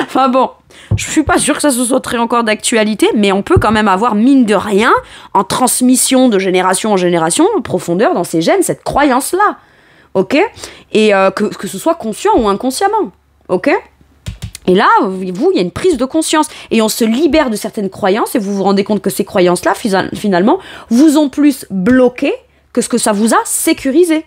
Enfin bon, je suis pas sûre que ça se soit très encore d'actualité, mais on peut quand même avoir, mine de rien, en transmission de génération en génération, en profondeur dans ses gènes, cette croyance-là. Ok ? Et que ce soit conscient ou inconsciemment. Ok ? Et là, vous, il y a une prise de conscience. Et on se libère de certaines croyances et vous vous rendez compte que ces croyances-là, finalement, vous ont plus bloqué que ce que ça vous a sécurisé.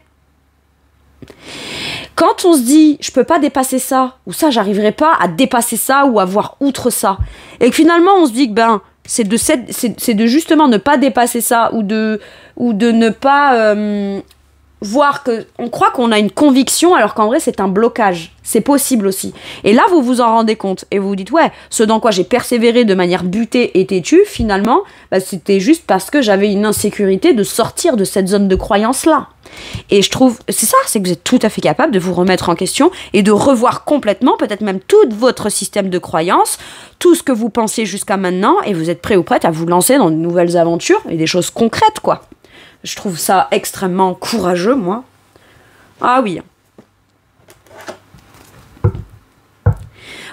Quand on se dit, je peux pas dépasser ça, ou ça, j'arriverai pas à dépasser ça ou à voir outre ça, et que finalement, on se dit que c'est de justement ne pas dépasser ça ou de ne pas... voir que on croit qu'on a une conviction alors qu'en vrai c'est un blocage. C'est possible aussi. Et là vous vous en rendez compte et vous vous dites ouais, ce dans quoi j'ai persévéré de manière butée et têtue, finalement, c'était juste parce que j'avais une insécurité de sortir de cette zone de croyance là. Et je trouve, c'est ça, c'est que vous êtes tout à fait capable de vous remettre en question et de revoir complètement, peut-être même tout votre système de croyances, tout ce que vous pensiez jusqu'à maintenant, et vous êtes prêt ou prête à vous lancer dans de nouvelles aventures et des choses concrètes quoi. Je trouve ça extrêmement courageux, moi. Ah oui.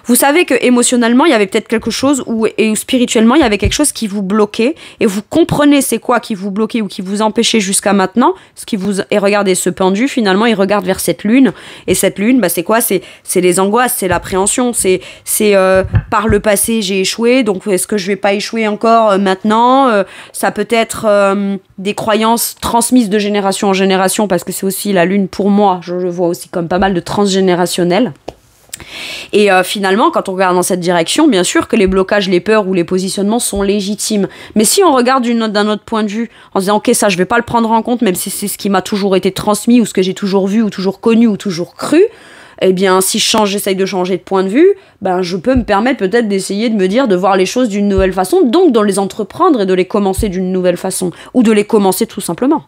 Vous savez que émotionnellement, il y avait peut-être quelque chose, ou spirituellement, il y avait quelque chose qui vous bloquait, et vous comprenez c'est quoi qui vous bloquait ou qui vous empêchait jusqu'à maintenant. Et regardez, ce pendu, finalement, il regarde vers cette lune, et cette lune, c'est quoi ? C'est les angoisses, c'est l'appréhension, c'est par le passé, j'ai échoué, donc est-ce que je vais pas échouer encore maintenant ? Ça peut être des croyances transmises de génération en génération, parce que c'est aussi la lune, pour moi, je le vois aussi comme pas mal de transgénérationnel. Et finalement, quand on regarde dans cette direction, bien sûr que les blocages, les peurs ou les positionnements sont légitimes. Mais si on regarde d'un autre point de vue, en se disant ok, ça je vais pas le prendre en compte, même si c'est ce qui m'a toujours été transmis ou ce que j'ai toujours vu ou toujours connu ou toujours cru, eh bien si j'essaye de changer de point de vue, je peux me permettre peut-être d'essayer de me dire, de voir les choses d'une nouvelle façon, donc de les entreprendre et de les commencer d'une nouvelle façon, ou de les commencer tout simplement.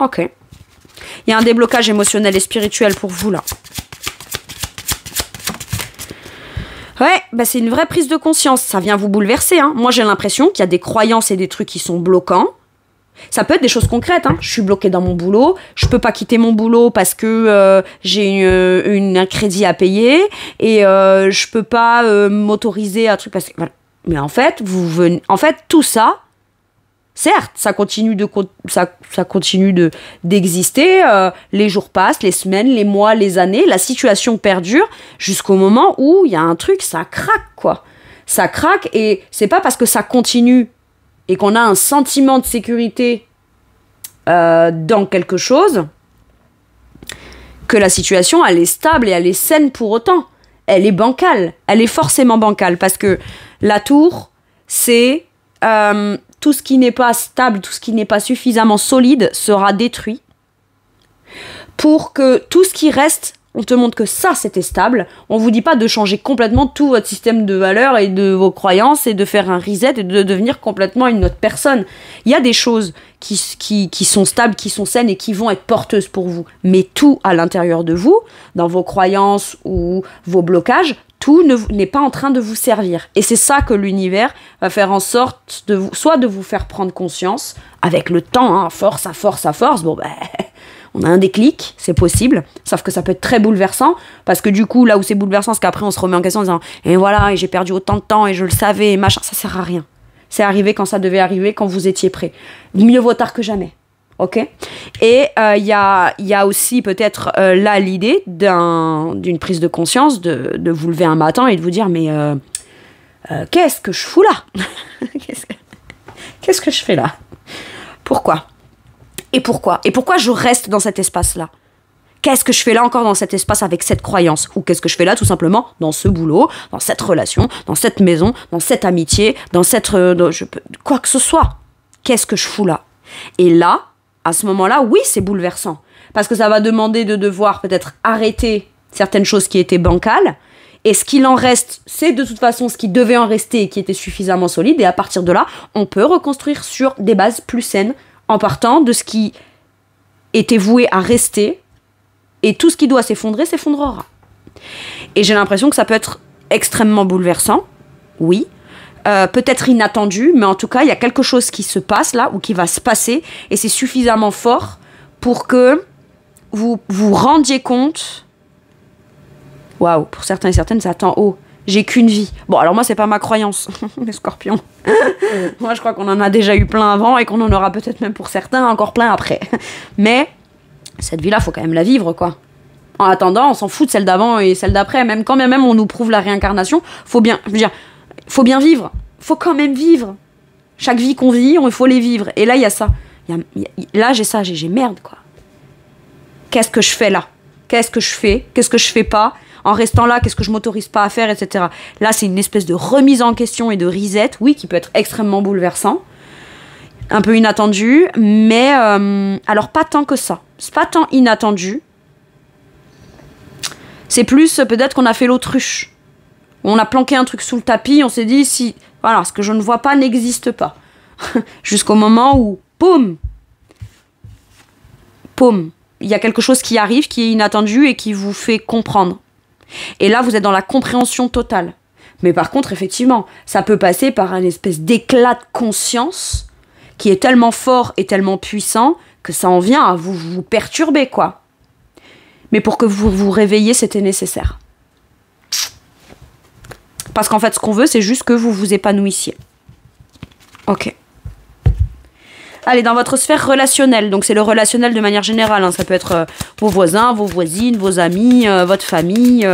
Ok. Il y a un déblocage émotionnel et spirituel pour vous là. Ouais, c'est une vraie prise de conscience. Ça vient vous bouleverser. Hein. Moi, j'ai l'impression qu'il y a des croyances et des trucs qui sont bloquants. Ça peut être des choses concrètes. Hein. Je suis bloquée dans mon boulot. Je peux pas quitter mon boulot parce que j'ai un crédit à payer. Et je peux pas m'autoriser à un truc parce que... Voilà. Mais en fait, tout ça, Certes, ça continue d'exister, les jours passent, les semaines, les mois, les années, la situation perdure jusqu'au moment où il y a un truc, ça craque, quoi. Ça craque, et c'est pas parce que ça continue et qu'on a un sentiment de sécurité dans quelque chose que la situation, elle est stable et elle est saine pour autant. Elle est bancale, elle est forcément bancale, parce que la tour, c'est tout ce qui n'est pas stable, tout ce qui n'est pas suffisamment solide sera détruit pour que tout ce qui reste, on te montre que ça c'était stable. On vous dit pas de changer complètement tout votre système de valeurs et de vos croyances et de faire un reset et de devenir complètement une autre personne. Il y a des choses qui sont stables, qui sont saines et qui vont être porteuses pour vous. Mais tout à l'intérieur de vous, dans vos croyances ou vos blocages, tout n'est pas en train de vous servir. Et c'est ça que l'univers va faire en sorte de vous faire prendre conscience avec le temps, hein, à force. Bon, ben, on a un déclic, c'est possible. Sauf que ça peut être très bouleversant. Parce que du coup, là où c'est bouleversant, c'est qu'après, on se remet en question en disant « Et voilà, et j'ai perdu autant de temps, et je le savais, et machin. » Ça sert à rien. C'est arrivé quand ça devait arriver, quand vous étiez prêt. Mieux vaut tard que jamais. Ok. Et il y a aussi peut-être là l'idée d'une prise de conscience, de vous lever un matin et de vous dire mais qu'est-ce que je fous là? Qu'est-ce que je fais là? Pourquoi? Et pourquoi je reste dans cet espace-là? Qu'est-ce que je fais là encore dans cet espace avec cette croyance? Ou qu'est-ce que je fais là tout simplement dans ce boulot, dans cette relation, dans cette maison, dans cette amitié, dans cette... quoi que ce soit. Qu'est-ce que je fous là? Et là, à ce moment-là, oui, c'est bouleversant. Parce que ça va demander de devoir peut-être arrêter certaines choses qui étaient bancales. Et ce qu'il en reste, c'est de toute façon ce qui devait en rester et qui était suffisamment solide. Et à partir de là, on peut reconstruire sur des bases plus saines en partant de ce qui était voué à rester. Et tout ce qui doit s'effondrer, s'effondrera. Et j'ai l'impression que ça peut être extrêmement bouleversant. Oui. Peut-être inattendu, mais en tout cas, il y a quelque chose qui se passe là, ou qui va se passer, et c'est suffisamment fort pour que vous vous rendiez compte. Waouh, pour certains et certaines, ça attend haut. J'ai qu'une vie. Bon, alors moi, c'est pas ma croyance, les scorpions. Moi, je crois qu'on en a déjà eu plein avant, et qu'on en aura peut-être même pour certains encore plein après. Mais cette vie-là, faut quand même la vivre, quoi. En attendant, on s'en fout de celle d'avant et celle d'après. Même quand même on nous prouve la réincarnation, faut bien vivre. Faut quand même vivre. Chaque vie qu'on vit, il faut les vivre. Et là, il y a ça. Là, j'ai ça. J'ai merde, quoi. Qu'est-ce que je fais là? Qu'est-ce que je fais? Qu'est-ce que je fais pas? En restant là, qu'est-ce que je m'autorise pas à faire, etc. Là, c'est une espèce de remise en question et de reset, oui, qui peut être extrêmement bouleversant. Un peu inattendu. Mais, alors, pas tant que ça. C'est pas tant inattendu. C'est plus, peut-être qu'on a fait l'autruche. On a planqué un truc sous le tapis, on s'est dit, si, voilà, ce que je ne vois pas n'existe pas. Jusqu'au moment où, poum, il y a quelque chose qui arrive, qui est inattendu et qui vous fait comprendre. Et là, vous êtes dans la compréhension totale. Mais par contre, effectivement, ça peut passer par un espèce d'éclat de conscience qui est tellement fort et tellement puissant que ça en vient à vous perturber, quoi. Mais pour que vous vous réveilliez, c'était nécessaire. Parce qu'en fait, ce qu'on veut, c'est juste que vous vous épanouissiez. Ok. Allez, dans votre sphère relationnelle. Donc, c'est le relationnel de manière générale. Hein. Ça peut être vos voisins, vos voisines, vos amis, votre famille.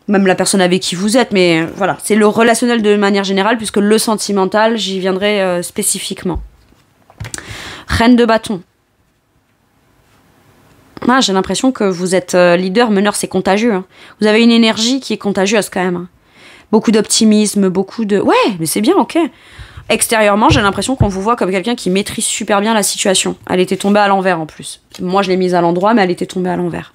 Même la personne avec qui vous êtes. Mais voilà, c'est le relationnel de manière générale, puisque le sentimental, j'y viendrai spécifiquement. Reine de bâton. Ah, j'ai l'impression que vous êtes leader, meneur, c'est contagieux. Hein. Vous avez une énergie qui est contagieuse quand même. Hein. Beaucoup d'optimisme, beaucoup de... Ouais, mais c'est bien, ok. Extérieurement, j'ai l'impression qu'on vous voit comme quelqu'un qui maîtrise super bien la situation. Elle était tombée à l'envers en plus. Moi, je l'ai mise à l'endroit, mais elle était tombée à l'envers.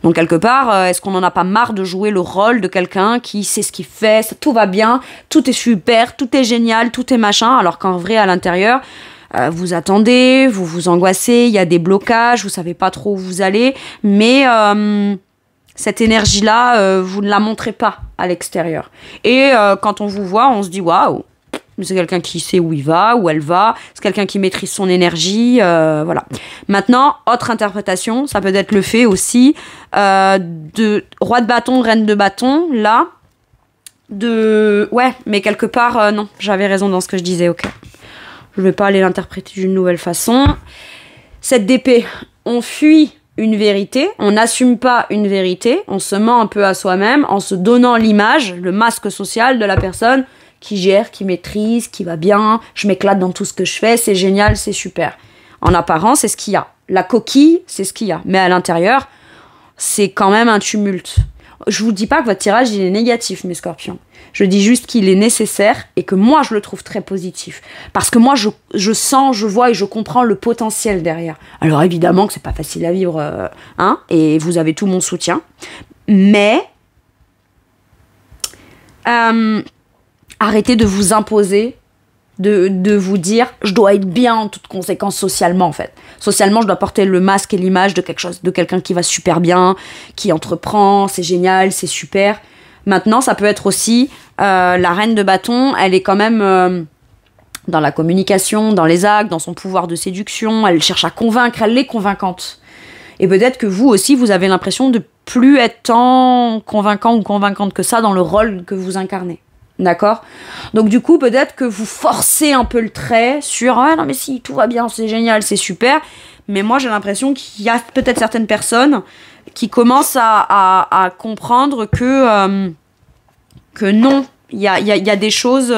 Donc quelque part, est-ce qu'on n'en a pas marre de jouer le rôle de quelqu'un qui sait ce qu'il fait, ça, tout va bien, tout est super, tout est génial, tout est machin, alors qu'en vrai, à l'intérieur... vous attendez, vous vous angoissez, il y a des blocages, vous savez pas trop où vous allez, mais cette énergie-là, vous ne la montrez pas à l'extérieur. Et quand on vous voit, on se dit waouh, c'est quelqu'un qui sait où il va, où elle va, c'est quelqu'un qui maîtrise son énergie, voilà. Maintenant, autre interprétation, ça peut être le fait aussi de roi de bâton, reine de bâton, là, Ouais, mais quelque part, non, j'avais raison dans ce que je disais, ok. Je vais pas aller l'interpréter d'une nouvelle façon. Cette d'épée, on fuit une vérité, on n'assume pas une vérité, on se ment un peu à soi-même en se donnant l'image, le masque social de la personne qui gère, qui maîtrise, qui va bien, je m'éclate dans tout ce que je fais, c'est génial, c'est super. En apparence, c'est ce qu'il y a. La coquille, c'est ce qu'il y a. Mais à l'intérieur, c'est quand même un tumulte. Je vous dis pas que votre tirage il est négatif, mes scorpions. Je dis juste qu'il est nécessaire et que moi je le trouve très positif. Parce que moi je sens, je vois et je comprends le potentiel derrière. Alors évidemment que c'est pas facile à vivre, et vous avez tout mon soutien. Mais arrêtez de vous imposer, de vous dire je dois être bien en toute conséquence socialement en fait. Socialement je dois porter le masque et l'image de quelque chose, de quelqu'un qui va super bien, qui entreprend, c'est génial, c'est super. Maintenant ça peut être aussi la reine de bâton, elle est quand même dans la communication, dans les actes, dans son pouvoir de séduction, elle cherche à convaincre, elle est convaincante. Et peut-être que vous aussi vous avez l'impression de plus être tant convaincant ou convaincante que ça dans le rôle que vous incarnez. D'accord? Donc du coup, peut-être que vous forcez un peu le trait sur « Ah non mais si, tout va bien, c'est génial, c'est super ». Mais moi, j'ai l'impression qu'il y a peut-être certaines personnes qui commencent à comprendre que non, il y a des choses...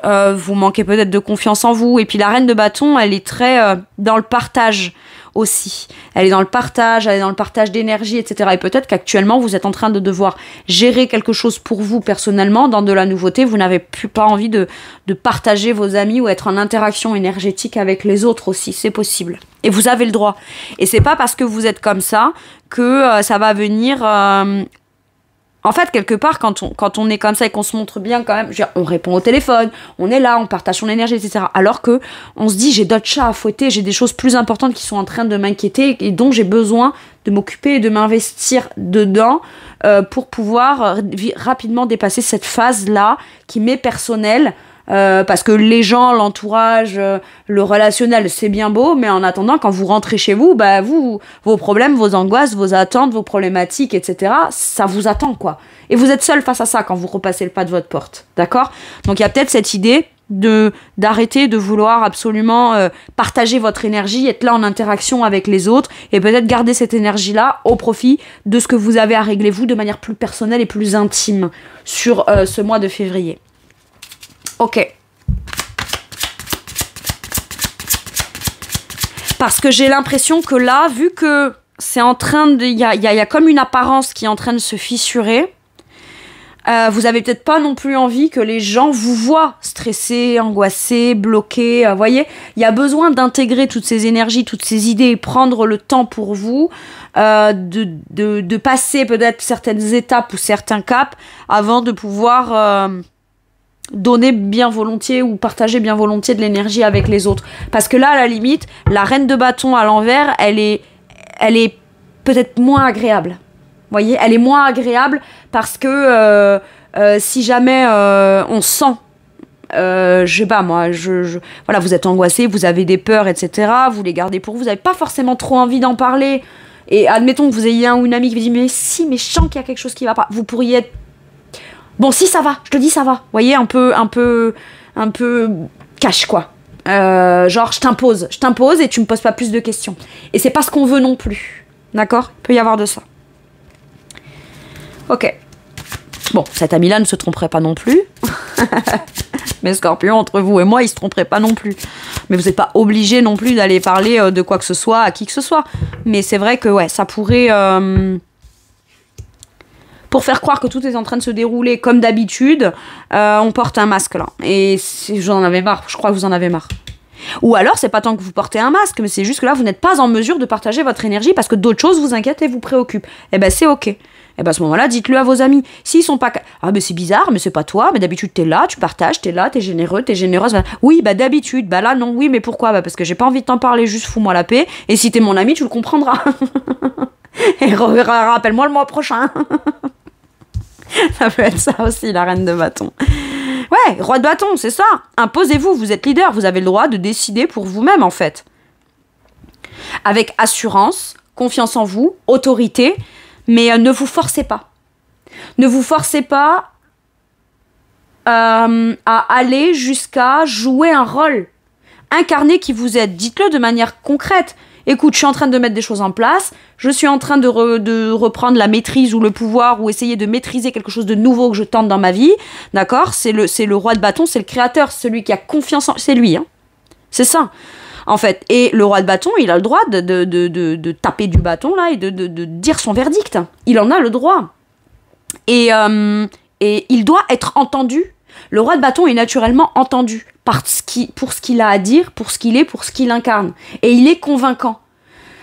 vous manquez peut-être de confiance en vous. Et puis la reine de bâton, elle est très dans le partage aussi. Elle est dans le partage, elle est dans le partage d'énergie, etc. Et peut-être qu'actuellement, vous êtes en train de devoir gérer quelque chose pour vous personnellement, dans de la nouveauté. Vous n'avez plus pas envie de partager vos amis ou être en interaction énergétique avec les autres aussi. C'est possible. Et vous avez le droit. Et c'est pas parce que vous êtes comme ça que ça va venir... En fait, quelque part, quand on est comme ça et qu'on se montre bien quand même, je veux dire, on répond au téléphone, on est là, on partage son énergie, etc. Alors que on se dit, j'ai d'autres chats à fouetter, j'ai des choses plus importantes qui sont en train de m'inquiéter et dont j'ai besoin de m'occuper et de m'investir dedans pour pouvoir rapidement dépasser cette phase-là qui m'est personnelle. Parce que les gens, l'entourage, le relationnel, c'est bien beau, mais en attendant, quand vous rentrez chez vous, bah vos problèmes, vos angoisses, vos attentes, vos problématiques, etc., ça vous attend, quoi. Et vous êtes seul face à ça quand vous repassez le pas de votre porte, d'accord? Donc il y a peut-être cette idée d'arrêter de vouloir absolument partager votre énergie, être là en interaction avec les autres, et peut-être garder cette énergie-là au profit de ce que vous avez à régler vous de manière plus personnelle et plus intime sur ce mois de février. Ok. Parce que j'ai l'impression que là, vu que c'est en train de... Il y a comme une apparence qui est en train de se fissurer, vous avez peut-être pas non plus envie que les gens vous voient stressé, angoissé, bloqué. Vous voyez, il y a besoin d'intégrer toutes ces énergies, toutes ces idées, prendre le temps pour vous, de passer peut-être certaines étapes ou certains caps avant de pouvoir... donner bien volontiers ou partager bien volontiers de l'énergie avec les autres. Parce que là, à la limite, la reine de bâton à l'envers, elle est peut-être moins agréable. Vous voyez, elle est moins agréable parce que si jamais on sent, je sais pas moi, voilà, vous êtes angoissé, vous avez des peurs, etc., vous les gardez pour vous, vous n'avez pas forcément trop envie d'en parler, et admettons que vous ayez un ou une amie qui vous dit mais si, mais je sens qu'il y a quelque chose qui va pas, vous pourriez être bon, si ça va, je te dis ça va. Vous voyez, un peu cash, quoi. Genre, je t'impose et tu me poses pas plus de questions. Et c'est pas ce qu'on veut non plus. D'accord? Il peut y avoir de ça. Ok. Bon, cet ami-là ne se tromperait pas non plus. Mais Scorpion, entre vous et moi, il se tromperait pas non plus. Mais vous n'êtes pas obligé non plus d'aller parler de quoi que ce soit à qui que ce soit. Mais c'est vrai que, ouais, ça pourrait... Pour faire croire que tout est en train de se dérouler comme d'habitude, on porte un masque là. Et j'en avais marre, je crois que vous en avez marre. Ou alors, c'est pas tant que vous portez un masque, mais c'est juste que là, vous n'êtes pas en mesure de partager votre énergie parce que d'autres choses vous inquiètent et vous préoccupent. Eh ben, c'est ok. Eh ben, à ce moment-là, dites-le à vos amis. S'ils sont pas... Ah, mais c'est bizarre, mais c'est pas toi, mais d'habitude, t'es là, tu partages, t'es là, t'es généreux, t'es généreuse. Oui, bah d'habitude, bah là, non, oui, mais pourquoi? Bah parce que j'ai pas envie de t'en parler, juste fous-moi la paix. Et si t'es mon ami, tu le comprendras. Et rappelle-moi le mois prochain. Ça peut être ça aussi, la reine de bâton. Ouais, roi de bâton, c'est ça. Imposez-vous, vous êtes leader, vous avez le droit de décider pour vous-même, en fait. Avec assurance, confiance en vous, autorité, mais ne vous forcez pas. Ne vous forcez pas à aller jusqu'à jouer un rôle, incarner qui vous êtes. Dites-le de manière concrète. Écoute, je suis en train de mettre des choses en place, je suis en train de reprendre la maîtrise ou le pouvoir ou essayer de maîtriser quelque chose de nouveau que je tente dans ma vie, d'accord? C'est le roi de bâton, c'est le créateur, celui qui a confiance en... C'est lui, hein. C'est ça, en fait. Et le roi de bâton, il a le droit de taper du bâton, là, et de dire son verdict. Il en a le droit. Et il doit être entendu. Le roi de bâton est naturellement entendu pour ce qu'il a à dire, pour ce qu'il est, pour ce qu'il incarne. Et il est convaincant.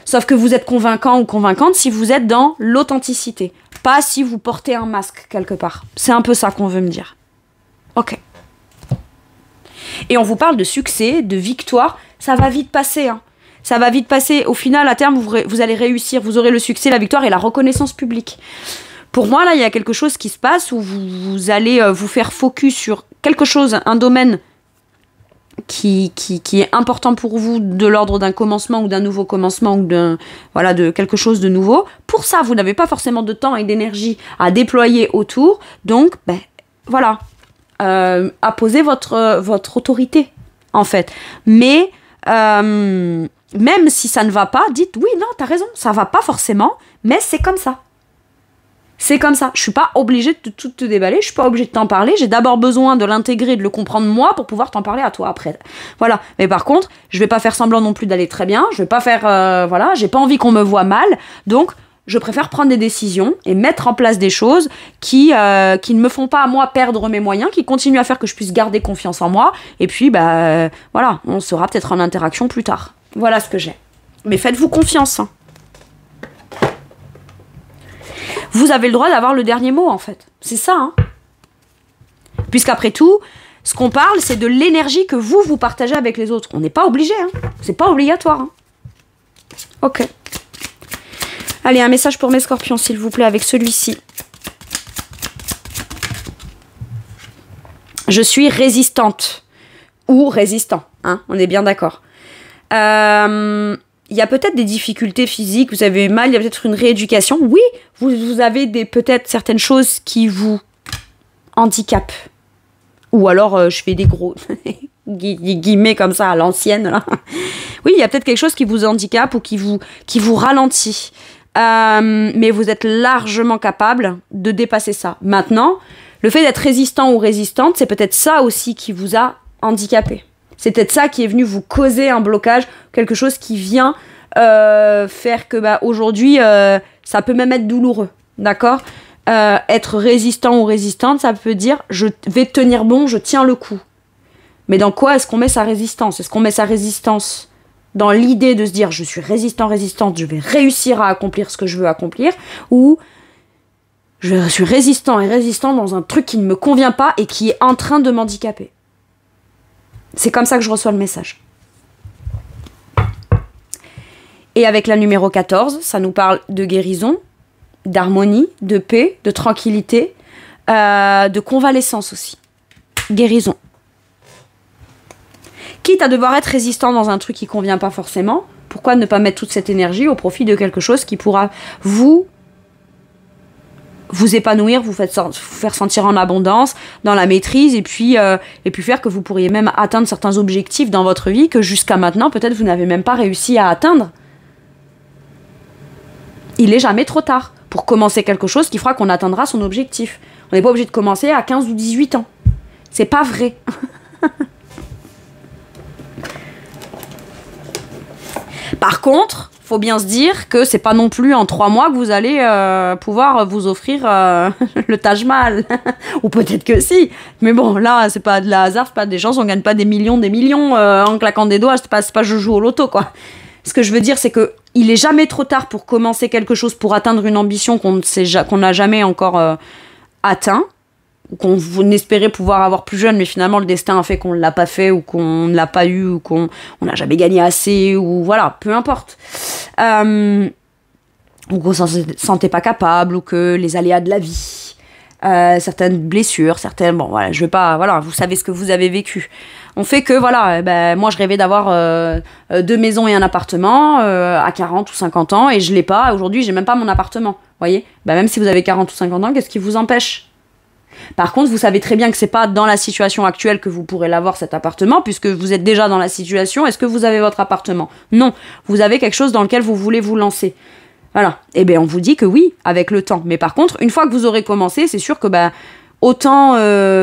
Sauf que vous êtes convaincant ou convaincante si vous êtes dans l'authenticité. Pas si vous portez un masque quelque part. C'est un peu ça qu'on veut me dire. Ok. Et on vous parle de succès, de victoire. Ça va vite passer, hein. Ça va vite passer. Au final, à terme, vous allez réussir. Vous aurez le succès, la victoire et la reconnaissance publique. Pour moi, là, il y a quelque chose qui se passe où vous allez vous faire focus sur quelque chose, un domaine qui est important pour vous, de l'ordre d'un commencement ou d'un nouveau commencement ou de quelque chose de nouveau. Pour ça, vous n'avez pas forcément de temps et d'énergie à déployer autour. Donc, voilà, apposez votre autorité, en fait. Mais même si ça ne va pas, dites oui, non, t'as raison, ça va pas forcément, mais c'est comme ça. C'est comme ça. Je suis pas obligée de tout te déballer, je suis pas obligée de t'en parler. J'ai d'abord besoin de l'intégrer, de le comprendre moi pour pouvoir t'en parler à toi après. Voilà. Mais par contre, je vais pas faire semblant non plus d'aller très bien. Je vais pas faire, voilà, j'ai pas envie qu'on me voie mal. Donc, je préfère prendre des décisions et mettre en place des choses qui ne me font pas à moi perdre mes moyens, qui continuent à faire que je puisse garder confiance en moi. Et puis, voilà, on sera peut-être en interaction plus tard. Voilà ce que j'ai. Mais faites-vous confiance, hein. Vous avez le droit d'avoir le dernier mot, en fait. C'est ça, hein. Puisqu'après tout, ce qu'on parle, c'est de l'énergie que vous partagez avec les autres. On n'est pas obligé, hein. C'est pas obligatoire, hein. Ok. Allez, un message pour mes scorpions, s'il vous plaît, avec celui-ci. Je suis résistante. Ou résistant, hein. On est bien d'accord. Il y a peut-être des difficultés physiques, vous avez mal, il y a peut-être une rééducation. Oui, vous avez peut-être certaines choses qui vous handicapent. Ou alors, je fais des gros guillemets comme ça à l'ancienne, là. Oui, il y a peut-être quelque chose qui vous handicape ou qui vous ralentit. Mais vous êtes largement capable de dépasser ça. Maintenant, le fait d'être résistant ou résistante, c'est peut-être ça aussi qui vous a handicapé. C'est peut-être ça qui est venu vous causer un blocage, quelque chose qui vient faire que aujourd'hui, ça peut même être douloureux, d'accord ? Être résistant ou résistante, ça peut dire je vais tenir bon, je tiens le coup. Mais dans quoi est-ce qu'on met sa résistance ? Est-ce qu'on met sa résistance dans l'idée de se dire je suis résistant, résistante, je vais réussir à accomplir ce que je veux accomplir, ou je suis résistant et résistant dans un truc qui ne me convient pas et qui est en train de m'handicaper ? C'est comme ça que je reçois le message. Et avec la numéro 14, ça nous parle de guérison, d'harmonie, de paix, de tranquillité, de convalescence aussi. Guérison. Quitte à devoir être résistant dans un truc qui ne convient pas forcément, pourquoi ne pas mettre toute cette énergie au profit de quelque chose qui pourra vous épanouir, vous faire sentir en abondance, dans la maîtrise, et puis faire que vous pourriez même atteindre certains objectifs dans votre vie que jusqu'à maintenant, peut-être vous n'avez même pas réussi à atteindre. Il n'est jamais trop tard pour commencer quelque chose qui fera qu'on atteindra son objectif. On n'est pas obligé de commencer à 15 ou 18 ans. C'est pas vrai. Par contre, faut bien se dire que c'est pas non plus en 3 mois que vous allez pouvoir vous offrir le Taj Mahal. Ou peut-être que si. Mais bon, là, c'est pas de la hasard, c'est pas des chances, on gagne pas des millions en claquant des doigts, c'est pas je joue au loto, quoi. Ce que je veux dire, c'est que il est jamais trop tard pour commencer quelque chose, pour atteindre une ambition qu'on n'a jamais encore atteint, ou qu'on espérait pouvoir avoir plus jeune, mais finalement le destin a fait qu'on ne l'a pas fait, ou qu'on ne l'a pas eu, ou qu'on n'a jamais gagné assez, ou voilà, peu importe. Ou qu'on ne se sentait pas capable, ou que les aléas de la vie, certaines blessures, bon voilà, je vais pas, voilà, vous savez ce que vous avez vécu. On fait que, voilà, moi je rêvais d'avoir 2 maisons et un appartement à 40 ou 50 ans, et je l'ai pas, aujourd'hui j'ai même pas mon appartement, voyez. Même si vous avez 40 ou 50 ans, qu'est-ce qui vous empêche ? Par contre, vous savez très bien que c'est pas dans la situation actuelle que vous pourrez l'avoir, cet appartement, puisque vous êtes déjà dans la situation. Est-ce que vous avez votre appartement? Non. Vous avez quelque chose dans lequel vous voulez vous lancer. Voilà. Eh bien, on vous dit que oui, avec le temps. Mais par contre, une fois que vous aurez commencé, c'est sûr que, autant,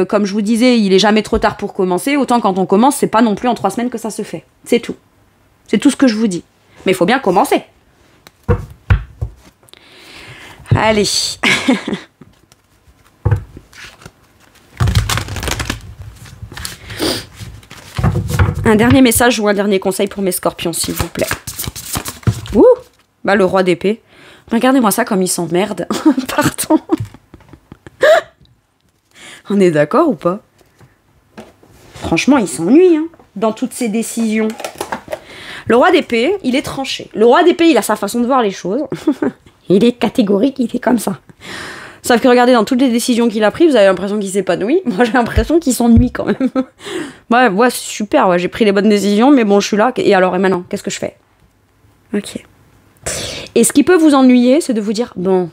comme je vous disais, il est jamais trop tard pour commencer, autant quand on commence, c'est pas non plus en 3 semaines que ça se fait. C'est tout. C'est tout ce que je vous dis. Mais il faut bien commencer. Allez. Un dernier message ou un dernier conseil pour mes scorpions, s'il vous plaît. Ouh, le roi d'épée. Regardez-moi ça comme il s'emmerde. Pardon. On est d'accord ou pas? Franchement, il s'ennuie dans toutes ses décisions. Le roi d'épée, il est tranché. Le roi d'épée, il a sa façon de voir les choses. Il est catégorique, il est comme ça. Sauf que regardez, dans toutes les décisions qu'il a prises, vous avez l'impression qu'il s'épanouit. Moi, j'ai l'impression qu'il s'ennuie quand même. Ouais, c'est super, ouais, j'ai pris les bonnes décisions, mais bon, je suis là. Et alors, et maintenant, qu'est-ce que je fais? Ok. Et ce qui peut vous ennuyer, c'est de vous dire, bon,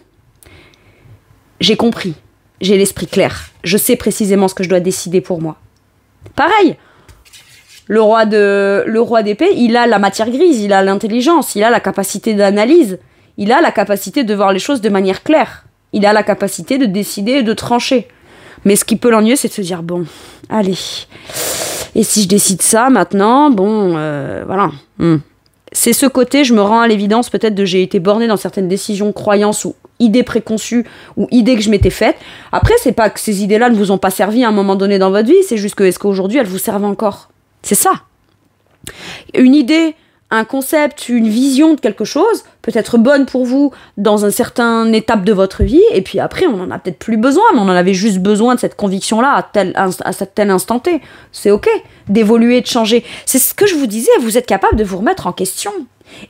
j'ai compris, j'ai l'esprit clair, je sais précisément ce que je dois décider pour moi. Pareil, le roi d'épée, il a la matière grise, il a l'intelligence, il a la capacité d'analyse, il a la capacité de voir les choses de manière claire. Il a la capacité de décider et de trancher. Mais ce qui peut l'ennuyer, c'est de se dire, bon, allez, et si je décide ça maintenant, bon, voilà. C'est ce côté, je me rends à l'évidence peut-être de j'ai été bornée dans certaines décisions, croyances ou idées préconçues ou idées que je m'étais faites. Après, c'est pas que ces idées-là ne vous ont pas servi à un moment donné dans votre vie, c'est juste que est-ce qu'aujourd'hui elles vous servent encore? C'est ça. Une idée, un concept, une vision de quelque chose peut être bonne pour vous dans une certaine étape de votre vie, et puis après, on en a peut-être plus besoin, mais on en avait juste besoin de cette conviction-là à tel instant T. C'est ok d'évoluer, de changer. C'est ce que je vous disais, vous êtes capable de vous remettre en question.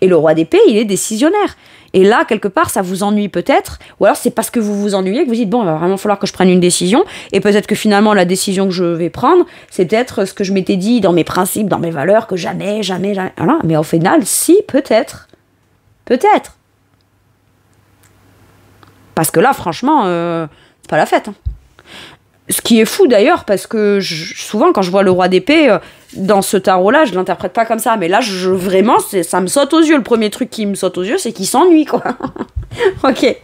Et le roi d'épée, il est décisionnaire. Et là, quelque part, ça vous ennuie peut-être, ou alors c'est parce que vous vous ennuyez que vous dites, bon, il va vraiment falloir que je prenne une décision, et peut-être que finalement, la décision que je vais prendre, c'est peut-être ce que je m'étais dit dans mes principes, dans mes valeurs, que jamais, voilà. Mais au final, si, peut-être. Peut-être. Parce que là, franchement, c'est pas la fête. Ce qui est fou d'ailleurs, parce que souvent, quand je vois le roi d'épée, dans ce tarot-là, je l'interprète pas comme ça. Mais là, vraiment, ça me saute aux yeux. Le premier truc qui me saute aux yeux, c'est qu'il s'ennuie, quoi. Ok.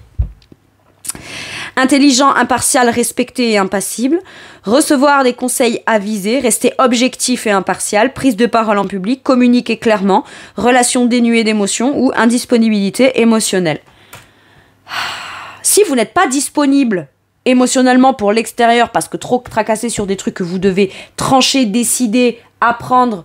Intelligent, impartial, respecté et impassible. Recevoir des conseils avisés. Rester objectif et impartial. Prise de parole en public. Communiquer clairement. Relation dénuée d'émotions ou indisponibilité émotionnelle. Si vous n'êtes pas disponible émotionnellement pour l'extérieur parce que trop tracassé sur des trucs que vous devez trancher, décider, apprendre,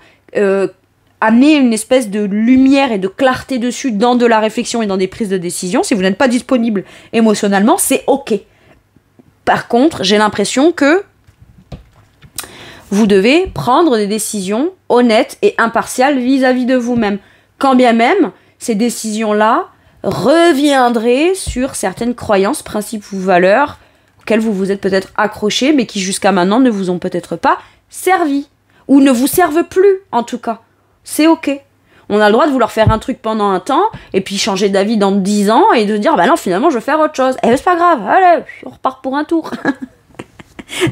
amener une espèce de lumière et de clarté dessus dans de la réflexion et dans des prises de décision, si vous n'êtes pas disponible émotionnellement, c'est ok. Par contre, j'ai l'impression que vous devez prendre des décisions honnêtes et impartiales vis-à-vis de vous-même. Quand bien même, ces décisions-là reviendraient sur certaines croyances, principes ou valeurs auxquelles vous vous êtes peut-être accroché, mais qui jusqu'à maintenant ne vous ont peut-être pas servi. Ou ne vous servent plus, en tout cas. C'est ok. On a le droit de vouloir faire un truc pendant un temps, et puis changer d'avis dans 10 ans, et de dire, bah non, finalement, je vais faire autre chose. Eh, c'est pas grave, allez, on repart pour un tour.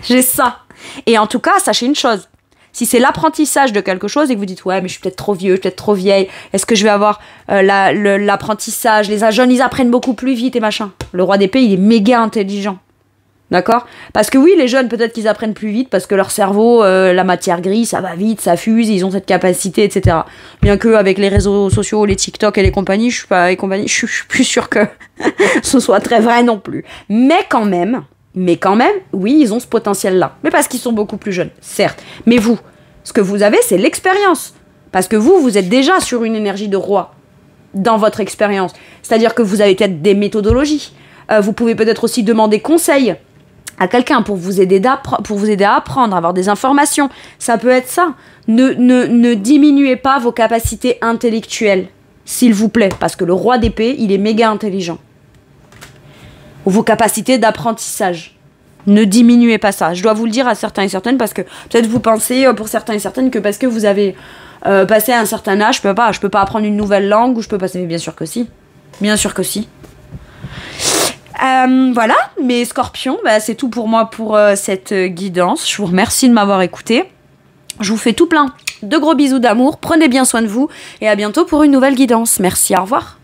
J'ai ça. Et en tout cas, sachez une chose. Si c'est l'apprentissage de quelque chose, et que vous dites, ouais, mais je suis peut-être trop vieux, je suis peut-être trop vieille, est-ce que je vais avoir l'apprentissage? Les jeunes, ils apprennent beaucoup plus vite et machin. Le roi d'épée, il est méga intelligent. D'accord? Parce que oui, les jeunes, peut-être qu'ils apprennent plus vite parce que leur cerveau, la matière grise, ça va vite, ça fuse, ils ont cette capacité, etc. Bien que avec les réseaux sociaux, les TikTok et les compagnies, je suis plus sûre que ce soit très vrai non plus. Mais quand même, oui, ils ont ce potentiel-là. Mais parce qu'ils sont beaucoup plus jeunes, certes. Mais vous, ce que vous avez, c'est l'expérience. Parce que vous êtes déjà sur une énergie de roi dans votre expérience. C'est-à-dire que vous avez peut-être des méthodologies. Vous pouvez peut-être aussi demander conseil à quelqu'un pour vous aider à apprendre, à avoir des informations. Ça peut être ça. Ne diminuez pas vos capacités intellectuelles, s'il vous plaît, parce que le roi d'épée, il est méga intelligent. Ou vos capacités d'apprentissage. Ne diminuez pas ça. Je dois vous le dire à certains et certaines, parce que peut-être vous pensez, pour certains et certaines, que parce que vous avez passé un certain âge, je peux pas apprendre une nouvelle langue, ou je peux passer... Mais bien sûr que si. Bien sûr que si. Voilà, mes scorpions, c'est tout pour moi pour cette guidance. Je vous remercie de m'avoir écouté. Je vous fais tout plein de gros bisous d'amour. Prenez bien soin de vous et à bientôt pour une nouvelle guidance. Merci, au revoir.